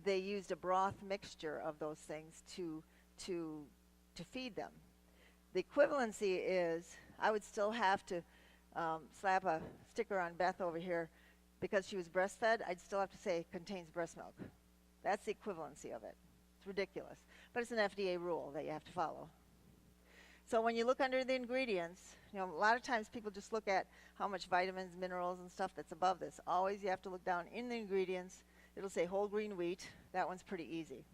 they used a broth mixture of those things to feed them. The equivalency is, I would still have to slap a sticker on Beth over here because she was breastfed. I'd still have to say contains breast milk. That's the equivalency of it. It's ridiculous. But it's an FDA rule that you have to follow. So when you look under the ingredients, you know, a lot of times people just look at how much vitamins, minerals, and stuff that's above this. Always you have to look down in the ingredients. It'll say whole grain wheat. That one's pretty easy.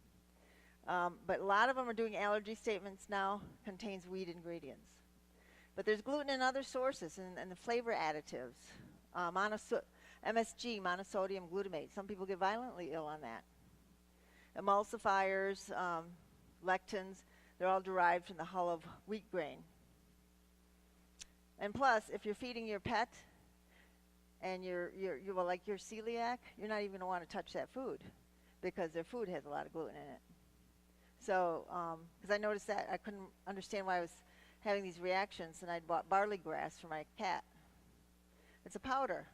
But a lot of them are doing allergy statements now, contains wheat ingredients. But there's gluten in other sources and the flavor additives. MSG, monosodium glutamate. Some people get violently ill on that. Emulsifiers, lectins, they're all derived from the hull of wheat grain. And plus, if you're feeding your pet and you're like you're celiac, you're not even going to want to touch that food because their food has a lot of gluten in it. So, because I noticed that, I couldn't understand why I was having these reactions, and I'd bought barley grass for my cat. It's a powder,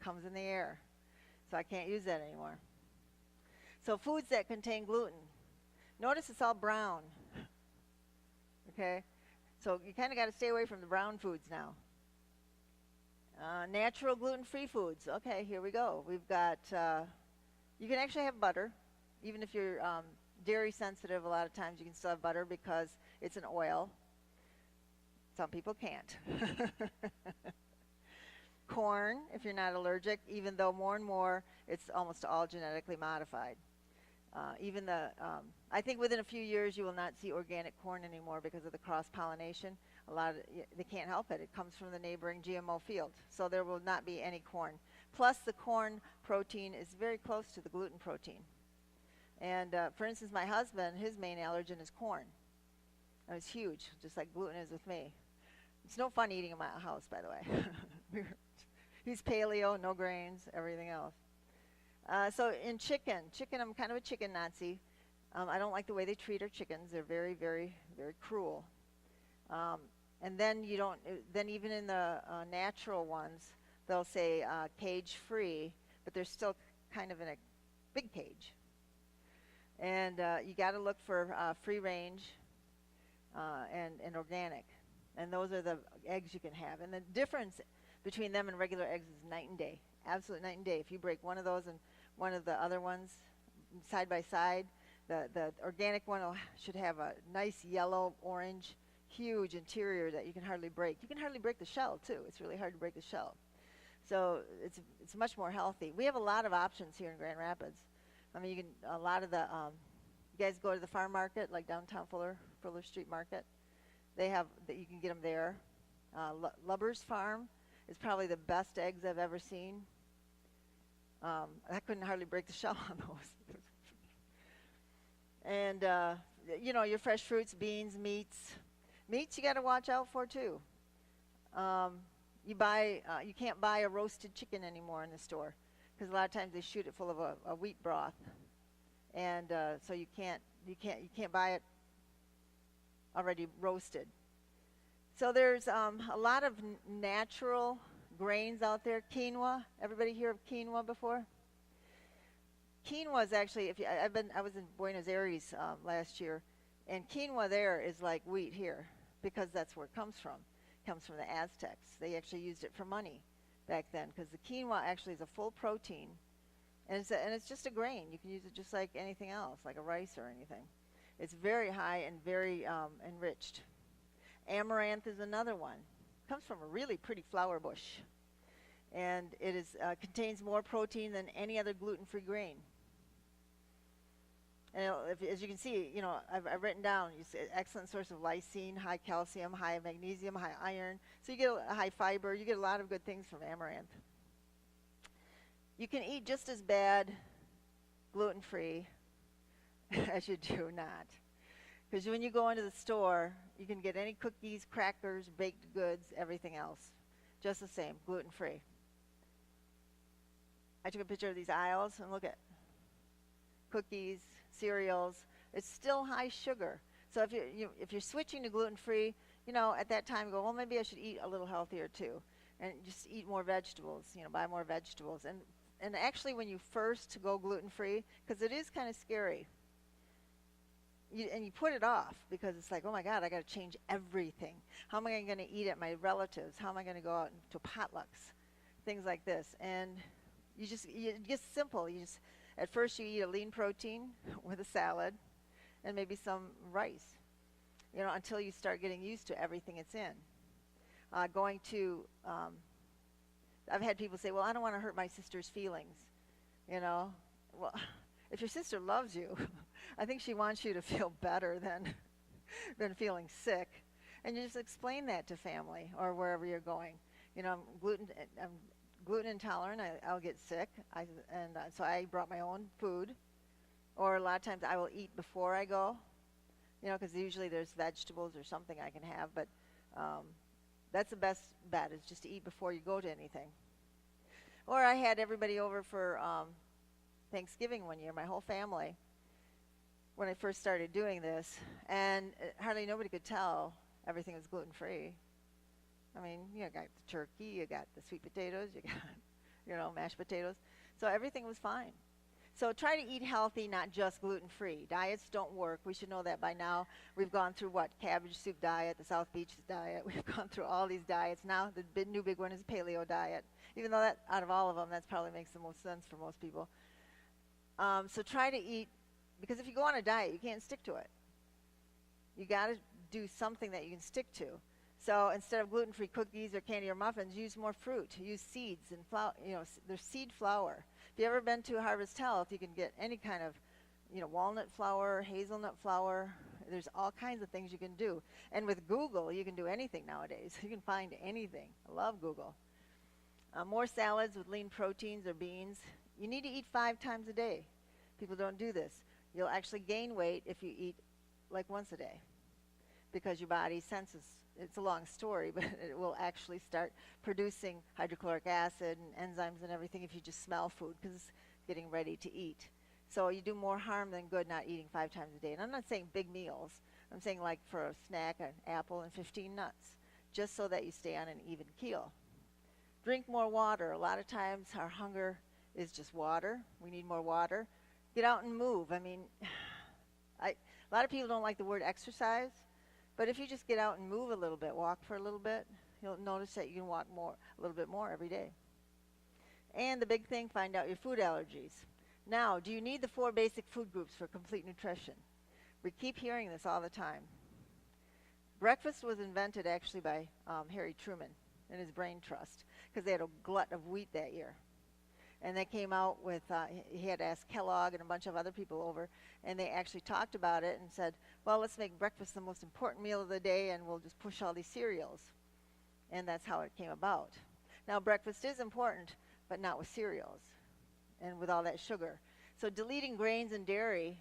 comes in the air, so I can't use that anymore. So foods that contain gluten. Notice it's all brown. Okay? So you kind of got to stay away from the brown foods now. Natural gluten-free foods. Okay, here we go. We've got, you can actually have butter. Even if you're dairy sensitive, a lot of times you can still have butter because it's an oil. Some people can't. Corn, if you're not allergic, even though more and more it's almost all genetically modified. I think within a few years you will not see organic corn anymore because of the cross-pollination. They can't help it. It comes from the neighboring GMO field. So there will not be any corn. Plus the corn protein is very close to the gluten protein. And for instance, my husband, his main allergen is corn. And it's huge, just like gluten is with me. It's no fun eating in my house, by the way. He's paleo, no grains, everything else. So in chicken, I'm kind of a chicken Nazi. I don't like the way they treat our chickens. They're very, very, very cruel. And then then even in the natural ones, they'll say cage-free, but they're still kind of in a big cage. And you got to look for free range and organic. And those are the eggs you can have. And the difference between them and regular eggs is night and day. Absolute night and day. If you break one of those and one of the other ones side by side, the organic one should have a nice yellow, orange, huge interior that you can hardly break. You can hardly break the shell, too. It's really hard to break the shell. So it's much more healthy. We have a lot of options here in Grand Rapids. I mean, you guys go to the farm market, like downtown Fuller Street Market. You can get them there. Lubber's Farm is probably the best eggs I've ever seen. I couldn't hardly break the shell on those. And, your fresh fruits, beans, meats. Meats you got to watch out for, too. You can't buy a roasted chicken anymore in the store because a lot of times they shoot it full of a wheat broth. And so you can't buy it already roasted. So there's a lot of natural grains out there. Quinoa. Everybody hear of quinoa before? Quinoa is actually, I was in Buenos Aires last year, and quinoa there is like wheat here because that's where it comes from. It comes from the Aztecs. They actually used it for money back then because the quinoa actually is a full protein, and it's just a grain. You can use it just like anything else, like a rice or anything. It's very high and very enriched. Amaranth is another one. It comes from a really pretty flower bush, and it contains more protein than any other gluten-free grain. And as you can see, I've written down, excellent source of lysine, high calcium, high magnesium, high iron. So you get a high fiber. You get a lot of good things from amaranth. You can eat just as bad gluten-free as you do not. Because when you go into the store, you can get any cookies, crackers, baked goods, everything else. Just the same, gluten-free. I took a picture of these aisles, and look at cookies, cereals. It's still high sugar. So if you're switching to gluten-free, at that time you go, well, maybe I should eat a little healthier too, and just eat more vegetables. Buy more vegetables. And actually, when you first go gluten-free, because it is kind of scary. And you put it off because it's like, oh my God, I got to change everything. How am I going to eat at my relatives? How am I going to go out to potlucks? Things like this. And it's just simple. At first you eat a lean protein with a salad and maybe some rice, until you start getting used to everything it's in. I've had people say, well, I don't want to hurt my sister's feelings. Well, if your sister loves you, I think she wants you to feel better than feeling sick. And you just explain that to family or wherever you're going. I'm gluten intolerant. I'll get sick. So I brought my own food. Or a lot of times I will eat before I go, because usually there's vegetables or something I can have. But that's the best bet, is just to eat before you go to anything. Or I had everybody over for Thanksgiving one year, my whole family, when I first started doing this, and hardly nobody could tell everything was gluten-free. I mean, you got the turkey, you got the sweet potatoes, you got, mashed potatoes. So everything was fine. So try to eat healthy, not just gluten-free. Diets don't work. We should know that by now. We've gone through cabbage soup diet, the South Beach diet. We've gone through all these diets. Now the new big one is paleo diet. Even though that, out of all of them, that probably makes the most sense for most people. So try to eat, because if you go on a diet, you can't stick to it. You got to do something that you can stick to. So instead of gluten-free cookies or candy or muffins, use more fruit. Use seeds and flour. There's seed flour. If you've ever been to Harvest Health, you can get any kind of, walnut flour, hazelnut flour. There's all kinds of things you can do. And with Google, you can do anything nowadays. You can find anything. I love Google. More salads with lean proteins or beans. You need to eat 5 times a day. People don't do this. You'll actually gain weight if you eat like once a day, because your body senses. It's a long story, but it will actually start producing hydrochloric acid and enzymes and everything if you just smell food, because it's getting ready to eat. So you do more harm than good not eating 5 times a day. And I'm not saying big meals. I'm saying like for a snack, an apple and 15 nuts, just so that you stay on an even keel. Drink more water. A lot of times our hunger is just water. We need more water. Get out and move. I mean, a lot of people don't like the word exercise, but if you just get out and move a little bit, walk for a little bit, you'll notice that you can walk a little bit more every day. And the big thing, find out your food allergies. Now, do you need the 4 basic food groups for complete nutrition? We keep hearing this all the time. Breakfast was invented actually by Harry Truman and his brain trust, because they had a glut of wheat that year. And they came out with, he had asked Kellogg and a bunch of other people over, and they actually talked about it and said, well, let's make breakfast the most important meal of the day, and we'll just push all these cereals. And that's how it came about. Now, breakfast is important, but not with cereals and with all that sugar. So deleting grains and dairy,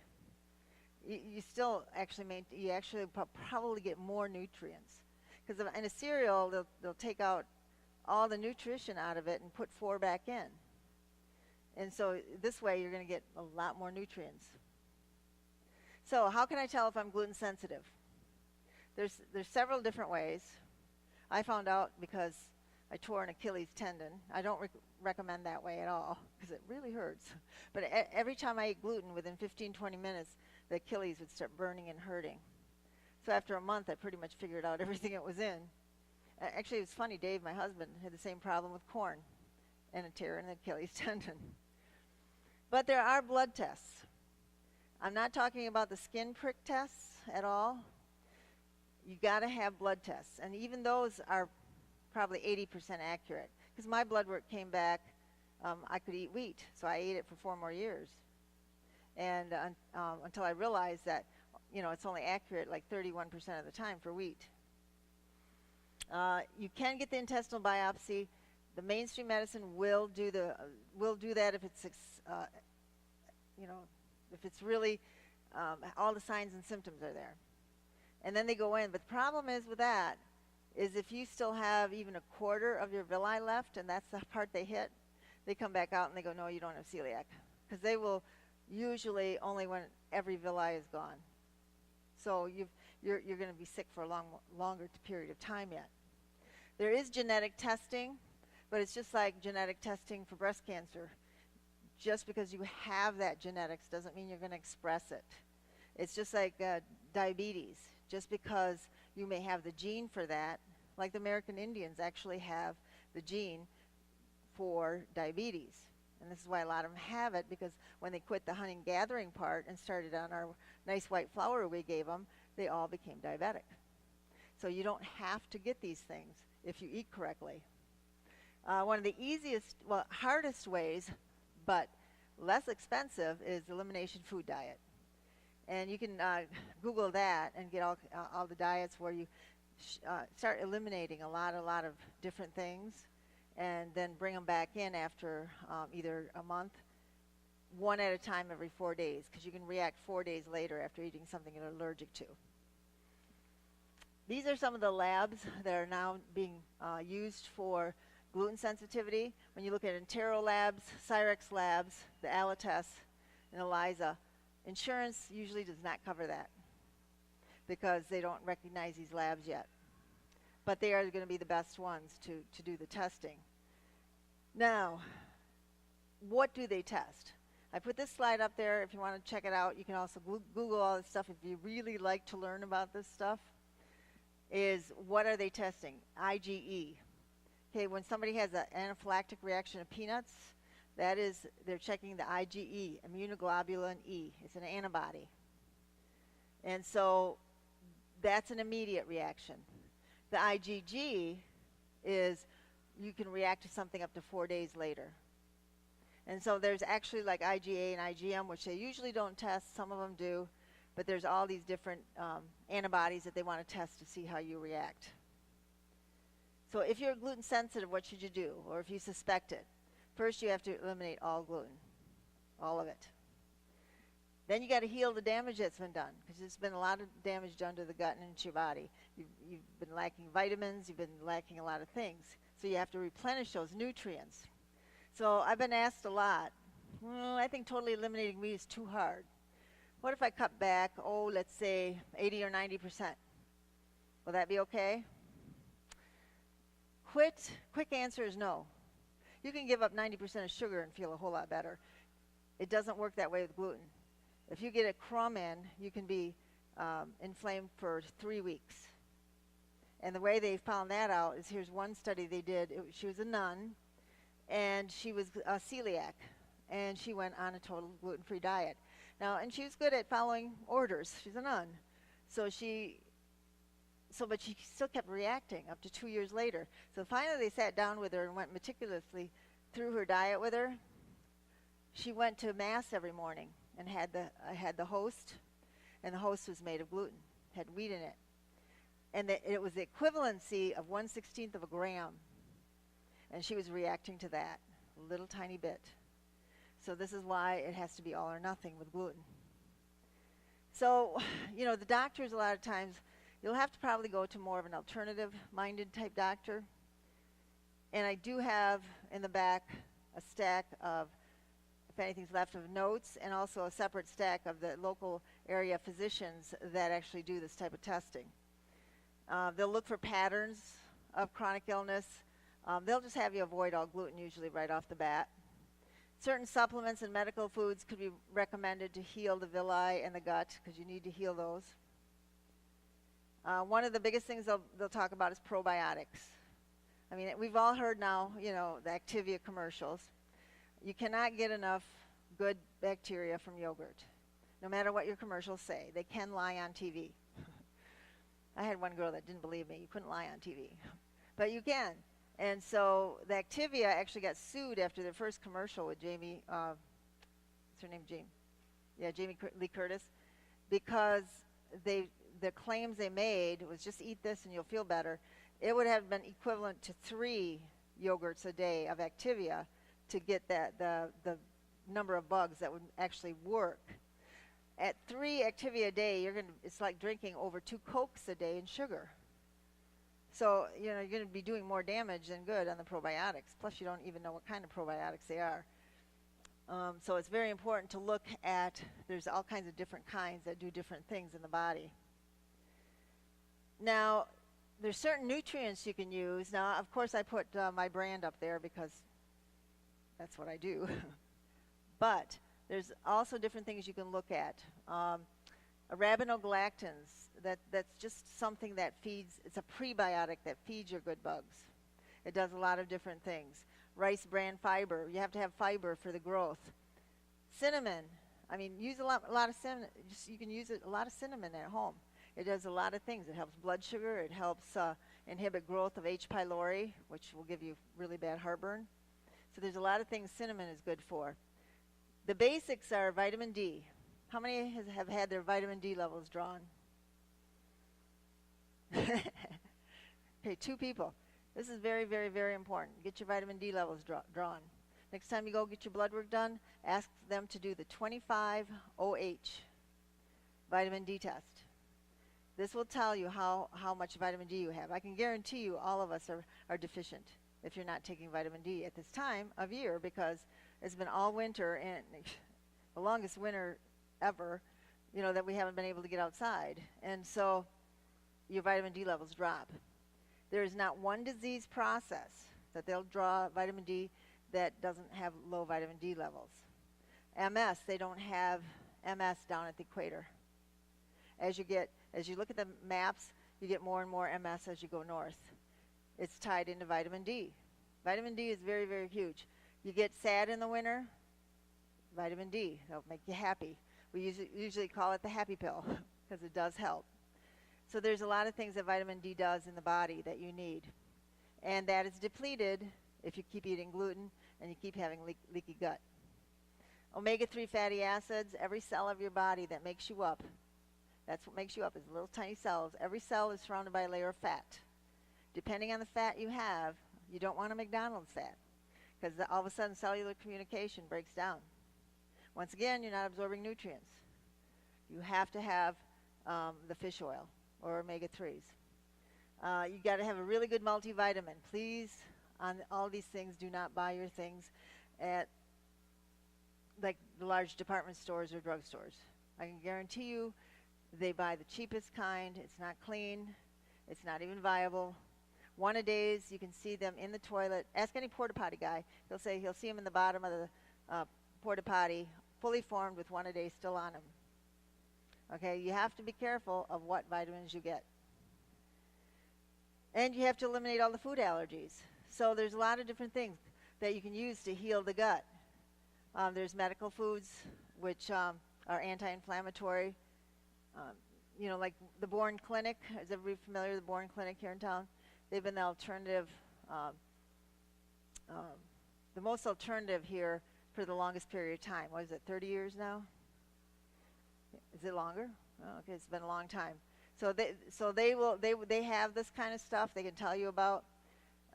you still actually probably get more nutrients. Because in a cereal, they'll take out all the nutrition out of it and put 4 back in. And so this way you're going to get a lot more nutrients. So how can I tell if I'm gluten sensitive? There's several different ways. I found out because I tore an Achilles tendon. I don't recommend that way at all, because it really hurts. But every time I ate gluten, within 15-20 minutes, the Achilles would start burning and hurting. So after a month, I pretty much figured out everything it was in. Actually, it was funny. Dave, my husband, had the same problem with corn and a tear in the Achilles tendon. But there are blood tests. I'm not talking about the skin prick tests at all. You got to have blood tests, and even those are probably 80% accurate, because my blood work came back. I could eat wheat, so I ate it for 4 more years, and until I realized that it's only accurate like 31% of the time for wheat. You can get the intestinal biopsy. The mainstream medicine will do that if it's if it's really all the signs and symptoms are there, and then they go in. But the problem is with that is if you still have even a quarter of your villi left, and that's the part they hit, they come back out and they go, no, you don't have celiac, because they will usually only when every villi is gone. So you're going to be sick for a longer period of time yet. There is genetic testing, but it's just like genetic testing for breast cancer. Just because you have that genetics doesn't mean you're going to express it. It's just like diabetes. Just because you may have the gene for that, like the American Indians actually have the gene for diabetes. And this is why a lot of them have it, because when they quit the hunting gathering part and started on our nice white flour we gave them, they all became diabetic. So you don't have to get these things if you eat correctly. One of the hardest ways, but less expensive, is the elimination food diet. And you can Google that and get all the diets where you start eliminating a lot of different things, and then bring them back in after either a month, 1 at a time every 4 days, because you can react 4 days later after eating something you're allergic to. These are some of the labs that are now being used for gluten sensitivity. When you look at Entero labs, Cyrex labs, the Alitas, and ELISA, insurance usually does not cover that. because they don't recognize these labs yet. But they are going to be the best ones to do the testing. Now, what do they test? I put this slide up there if you want to check it out. You can also Google all this stuff if you really like to learn about this stuff. Is what are they testing? IgE. Okay, when somebody has an anaphylactic reaction to peanuts, that is, they're checking the IgE, immunoglobulin E. It's an antibody. And so that's an immediate reaction. The IgG is you can react to something up to 4 days later. And so there's actually like IgA and IgM, which they usually don't test. Some of them do. But there's all these different antibodies that they want to test to see how you react. So if you're gluten sensitive, what should you do? Or if you suspect it? First, you have to eliminate all gluten, all of it. Then you got to heal the damage that's been done, because there's been a lot of damage done to the gut and into your body. You've been lacking vitamins. You've been lacking a lot of things. So you have to replenish those nutrients. So I've been asked a lot, well, I think totally eliminating meat is too hard. What if I cut back, let's say 80 or 90%? Will that be okay? Quick answer is no. You can give up 90% of sugar and feel a whole lot better. It doesn't work that way with gluten. If you get a crumb in, you can be inflamed for 3 weeks. And the way they found that out is, here's one study they did. She was a nun, and she was a celiac, and she went on a total gluten-free diet. Now, and she was good at following orders. She's a nun. But she still kept reacting up to 2 years later. So finally they sat down with her and went meticulously through her diet with her. She went to Mass every morning and had the host, and the host was made of gluten, had wheat in it. And it was the equivalency of 1/16 of a gram. And she was reacting to that, a little tiny bit. So this is why it has to be all or nothing with gluten. So, the doctors, a lot of times, you'll have to probably go to more of an alternative-minded type doctor. And I do have in the back a stack of, if anything's left, of notes, and also a separate stack of the local area physicians that actually do this type of testing. They'll look for patterns of chronic illness. They'll just have you avoid all gluten usually right off the bat. Certain supplements and medical foods could be recommended to heal the villi and the gut, because you need to heal those. One of the biggest things they'll talk about is probiotics. I mean, we've all heard now, the Activia commercials. You cannot get enough good bacteria from yogurt, no matter what your commercials say. They can lie on TV. I had one girl that didn't believe me. You couldn't lie on TV. But you can. And so the Activia actually got sued after their first commercial with Jamie, what's her name, Jamie? Yeah, Jamie Lee Curtis, because the claims they made was just eat this and you'll feel better. It would have been equivalent to 3 yogurts a day of Activia to get the number of bugs that would actually work. At 3 Activia a day, it's like drinking over 2 Cokes a day in sugar. So, you're going to be doing more damage than good on the probiotics. Plus, you don't even know what kind of probiotics they are. So it's very important to look at, there's all kinds of different kinds that do different things in the body. Now, there's certain nutrients you can use. Now, of course, I put my brand up there because that's what I do. But there's also different things you can look at. Arabinogalactans, that's just something that feeds, it's a prebiotic that feeds your good bugs. It does a lot of different things. Rice bran fiber, you have to have fiber for the growth. Cinnamon, I mean, use a lot of cinnamon. You can use a lot of cinnamon at home. It does a lot of things. It helps blood sugar. It helps inhibit growth of H. pylori, which will give you really bad heartburn. So there's a lot of things cinnamon is good for. The basics are vitamin D. How many have had their vitamin D levels drawn? Okay, 2 people. This is very, very, very important. Get your vitamin D levels drawn. Next time you go get your blood work done, ask them to do the 25-OH vitamin D test. This will tell you how much vitamin D you have. I can guarantee you all of us are deficient if you're not taking vitamin D at this time of year, because it's been all winter, and the longest winter ever. that we haven't been able to get outside. And so your vitamin D levels drop. There is not one disease process that they'll draw vitamin D that doesn't have low vitamin D levels. MS, they don't have MS down at the equator. As you look at the maps, you get more and more MS as you go north. It's tied into vitamin D. Vitamin D is very, very huge. You get sad in the winter, vitamin D, that'll make you happy. We usually call it the happy pill because it does help. So there's a lot of things that vitamin D does in the body that you need. And that is depleted if you keep eating gluten and you keep having leaky gut. Omega-3 fatty acids, every cell of your body that makes you up, that's what makes you up, is little tiny cells. Every cell is surrounded by a layer of fat. Depending on the fat you have, you don't want a McDonald's fat because all of a sudden cellular communication breaks down. Once again, you're not absorbing nutrients. You have to have the fish oil or omega-3s. You got to have a really good multivitamin. Please, on all these things, do not buy your things at like the large department stores or drugstores. I can guarantee you they buy the cheapest kind. It's not clean. It's not even viable. One-a-days, you can see them in the toilet. Ask any porta potty guy. He'll see them in the bottom of the porta potty, fully formed with one-a-day still on them. Okay, you have to be careful of what vitamins you get. And you have to eliminate all the food allergies. So there's a lot of different things that you can use to heal the gut. There's medical foods, which are anti-inflammatory. Like the Bourne Clinic. Is everybody familiar with the Bourne Clinic here in town? They've been the alternative, the most alternative here for the longest period of time. What is it, 30 years now? Is it longer? Oh, okay, it's been a long time. So they have this kind of stuff they can tell you about.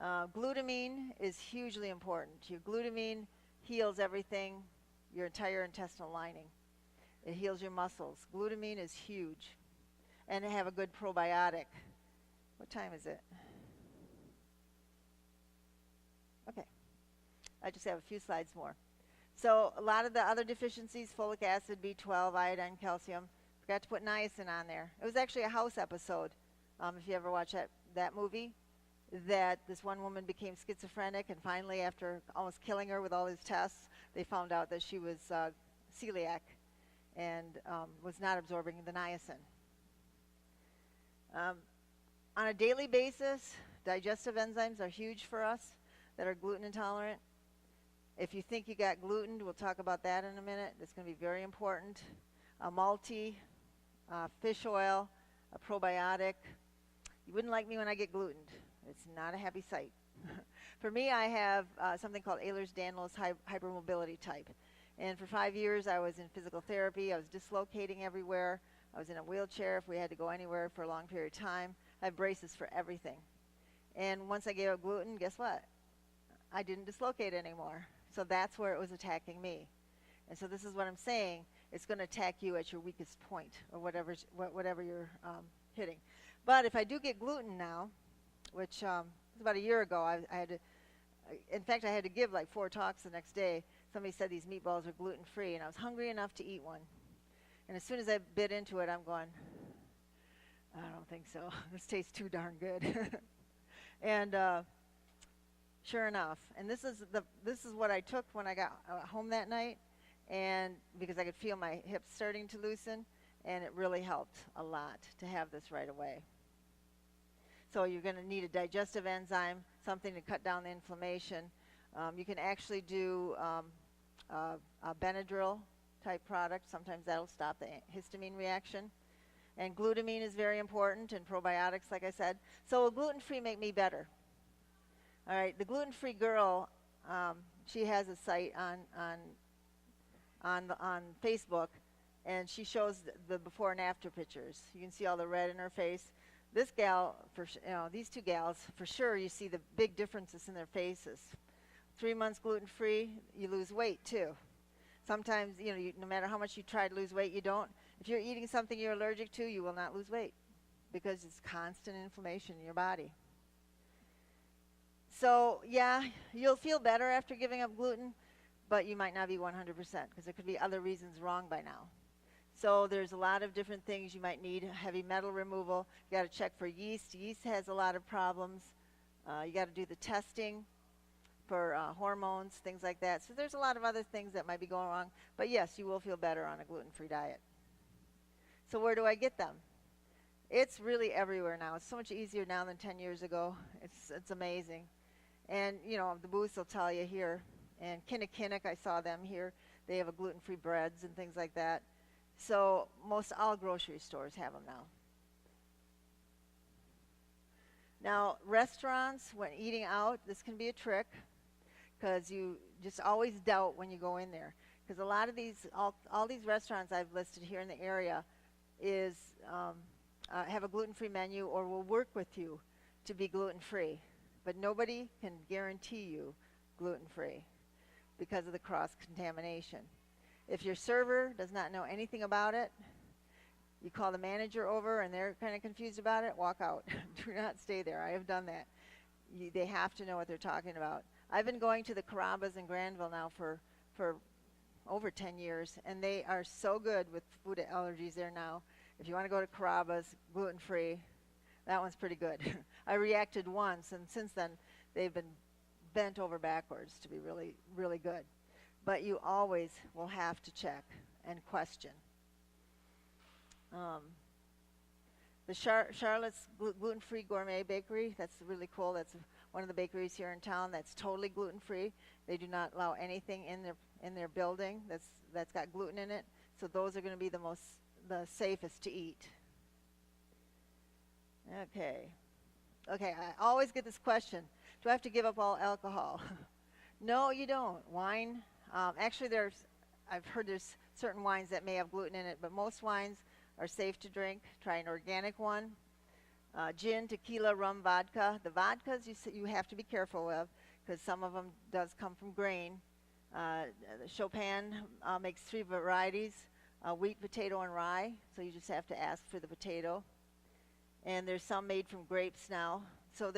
Glutamine is hugely important. Your glutamine heals everything, your entire intestinal lining. It heals your muscles. Glutamine is huge. And they have a good probiotic. What time is it? Okay. I just have a few slides more. So a lot of the other deficiencies, folic acid, B12, iodine, calcium. Forgot to put niacin on there. It was actually a House episode, if you ever watch that movie, that this one woman became schizophrenic, and finally, after almost killing her with all his tests, they found out that she was celiac and was not absorbing the niacin. On a daily basis, digestive enzymes are huge for us that are gluten intolerant. If you think you got gluten, we'll talk about that in a minute. It's going to be very important. A multi, fish oil, a probiotic. You wouldn't like me when I get glutened. It's not a happy sight. For me, I have something called Ehlers-Danlos hypermobility type. And for 5 years, I was in physical therapy. I was dislocating everywhere. I was in a wheelchair if we had to go anywhere for a long period of time. I have braces for everything. And once I gave up gluten, guess what? I didn't dislocate anymore. So that's where it was attacking me. And so this is what I'm saying. It's going to attack you at your weakest point, or whatever you're hitting. But if I do get gluten now, which was about a year ago, I had to, in fact, I had to give like 4 talks the next day. Somebody said these meatballs are gluten-free, and I was hungry enough to eat one. And as soon as I bit into it, I'm going, I don't think so. This tastes too darn good. And sure enough, and this is what I took when I got home that night, and because I could feel my hips starting to loosen, and it really helped a lot to have this right away. So you're going to need a digestive enzyme, something to cut down the inflammation. You can actually do a Benadryl type product. Sometimes that'll stop the histamine reaction. And glutamine is very important, and probiotics, like I said. So will gluten-free make me better? All right, the gluten-free girl, she has a site on Facebook, and she shows the before and after pictures. You can see all the red in her face. This gal, these 2 gals, for sure, you see the big differences in their faces. 3 months gluten-free, you lose weight too. Sometimes, no matter how much you try to lose weight, you don't. If you're eating something you're allergic to, you will not lose weight because it's constant inflammation in your body. So, yeah, you'll feel better after giving up gluten, but you might not be 100% because there could be other reasons wrong by now. So there's a lot of different things you might need. Heavy metal removal. You got to check for yeast. Yeast has a lot of problems. You got to do the testing for hormones, things like that. So there's a lot of other things that might be going wrong. But yes, you will feel better on a gluten-free diet. So where do I get them? It's really everywhere now. It's so much easier now than 10 years ago. It's amazing. And, you know, the booths will tell you here. And Kinnikinnick, I saw them here. They have a gluten-free breads and things like that. So most all grocery stores have them now. Now, restaurants, when eating out, this can be a trick because you just always doubt when you go in there. Because a lot of these, all these restaurants I've listed here in the area have a gluten-free menu or will work with you to be gluten-free. But nobody can guarantee you gluten-free because of the cross-contamination. If your server does not know anything about it, you call the manager over and they're kind of confused about it, walk out. Do not stay there. I have done that. They have to know what they're talking about. I've been going to the Carrabba's in Granville now for over 10 years, and they are so good with food allergies there now. If you want to go to Carrabba's, gluten-free, that one's pretty good. I reacted once, and since then they've been bent over backwards to be really, really good. But you always will have to check and question. The Charlotte's Gluten-Free Gourmet Bakery, that's really cool. That's one of the bakeries here in town that's totally gluten-free. They do not allow anything in their building that's got gluten in it. So those are going to be the safest to eat. Okay, I always get this question: do I have to give up all alcohol? No, you don't. Wine. Actually, I've heard there's certain wines that may have gluten in it, but most wines are safe to drink. Try an organic one. Gin, tequila, rum, vodka. The vodkas you have to be careful of because some of them does come from grain. Chopin makes 3 varieties, wheat, potato, and rye. So you just have to ask for the potato. And there's some made from grapes now. So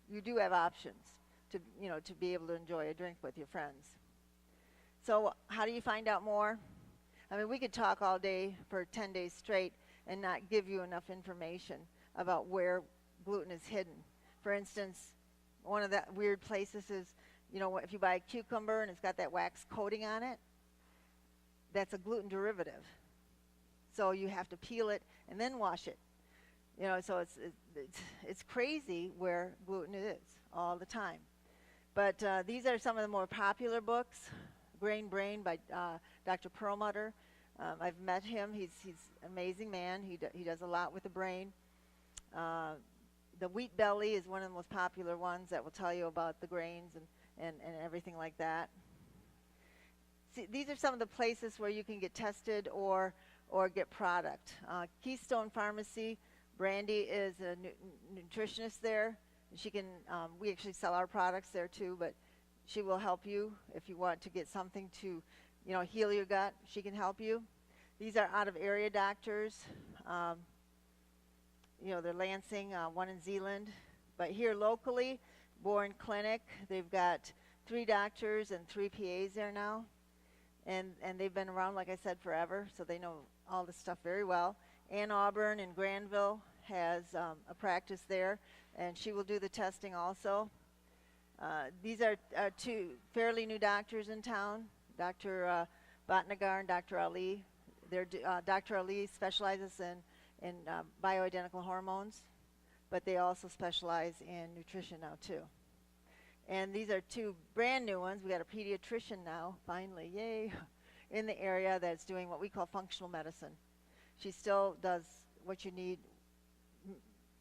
you do have options to be able to enjoy a drink with your friends. So how do you find out more? I mean, we could talk all day for 10 days straight and not give you enough information about where gluten is hidden. For instance, one of the weird places is, if you buy a cucumber and it's got that wax coating on it, that's a gluten derivative. So you have to peel it and then wash it. So it's crazy where gluten is all the time. But these are some of the more popular books. Grain Brain by Dr. Perlmutter. I've met him. He's an amazing man. He does a lot with the brain. The Wheat Belly is one of the most popular ones that will tell you about the grains and everything like that. See, these are some of the places where you can get tested or get product. Keystone Pharmacy. Brandy is a nutritionist there. She can. We actually sell our products there too, but she will help you if you want to get something to, heal your gut. She can help you. These are out-of-area doctors. They're Lansing, one in Zealand. But here locally, Bourne Clinic, they've got 3 doctors and 3 PAs there now. And they've been around, like I said, forever, so they know all this stuff very well. Ann Auburn in Granville has a practice there, and she will do the testing also. These are 2 fairly new doctors in town, Dr. Bhatnagar and Dr. Ali. Dr. Ali specializes in bioidentical hormones, but they also specialize in nutrition now too. And these are 2 brand new ones. We got a pediatrician now, finally, yay, in the area that's doing what we call functional medicine. She still does what you need.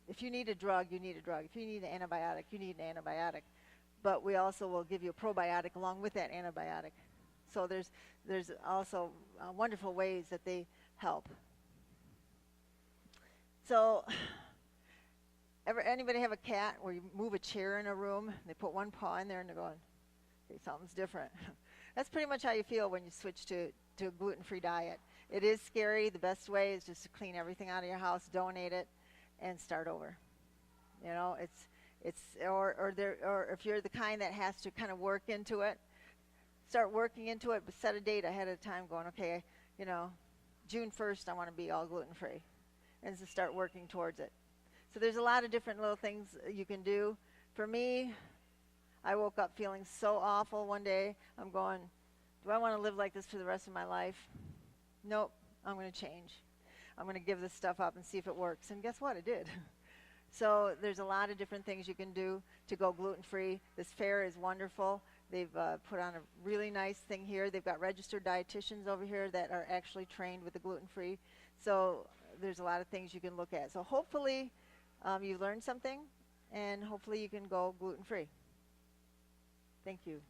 If you need a drug, you need a drug. If you need an antibiotic, you need an antibiotic. But we also will give you a probiotic along with that antibiotic. So there's also wonderful ways that they help. So anybody have a cat where you move a chair in a room, they put one paw in there and they're going, okay, something's different. That's pretty much how you feel when you switch to a gluten-free diet. It is scary. The best way is just to clean everything out of your house, donate it, and start over. Or if you're the kind that has to kind of work into it, start working into it, but set a date ahead of time going, okay, June 1st, I want to be all gluten-free, and to start working towards it. So there's a lot of different little things you can do. For me, I woke up feeling so awful one day. I'm going, do I want to live like this for the rest of my life? Nope, I'm going to change. I'm going to give this stuff up and see if it works. And guess what? It did. So there's a lot of different things you can do to go gluten-free. This fair is wonderful. They've put on a really nice thing here. They've got registered dietitians over here that are actually trained with the gluten-free. So there's a lot of things you can look at. So hopefully you learned something, and hopefully you can go gluten-free. Thank you.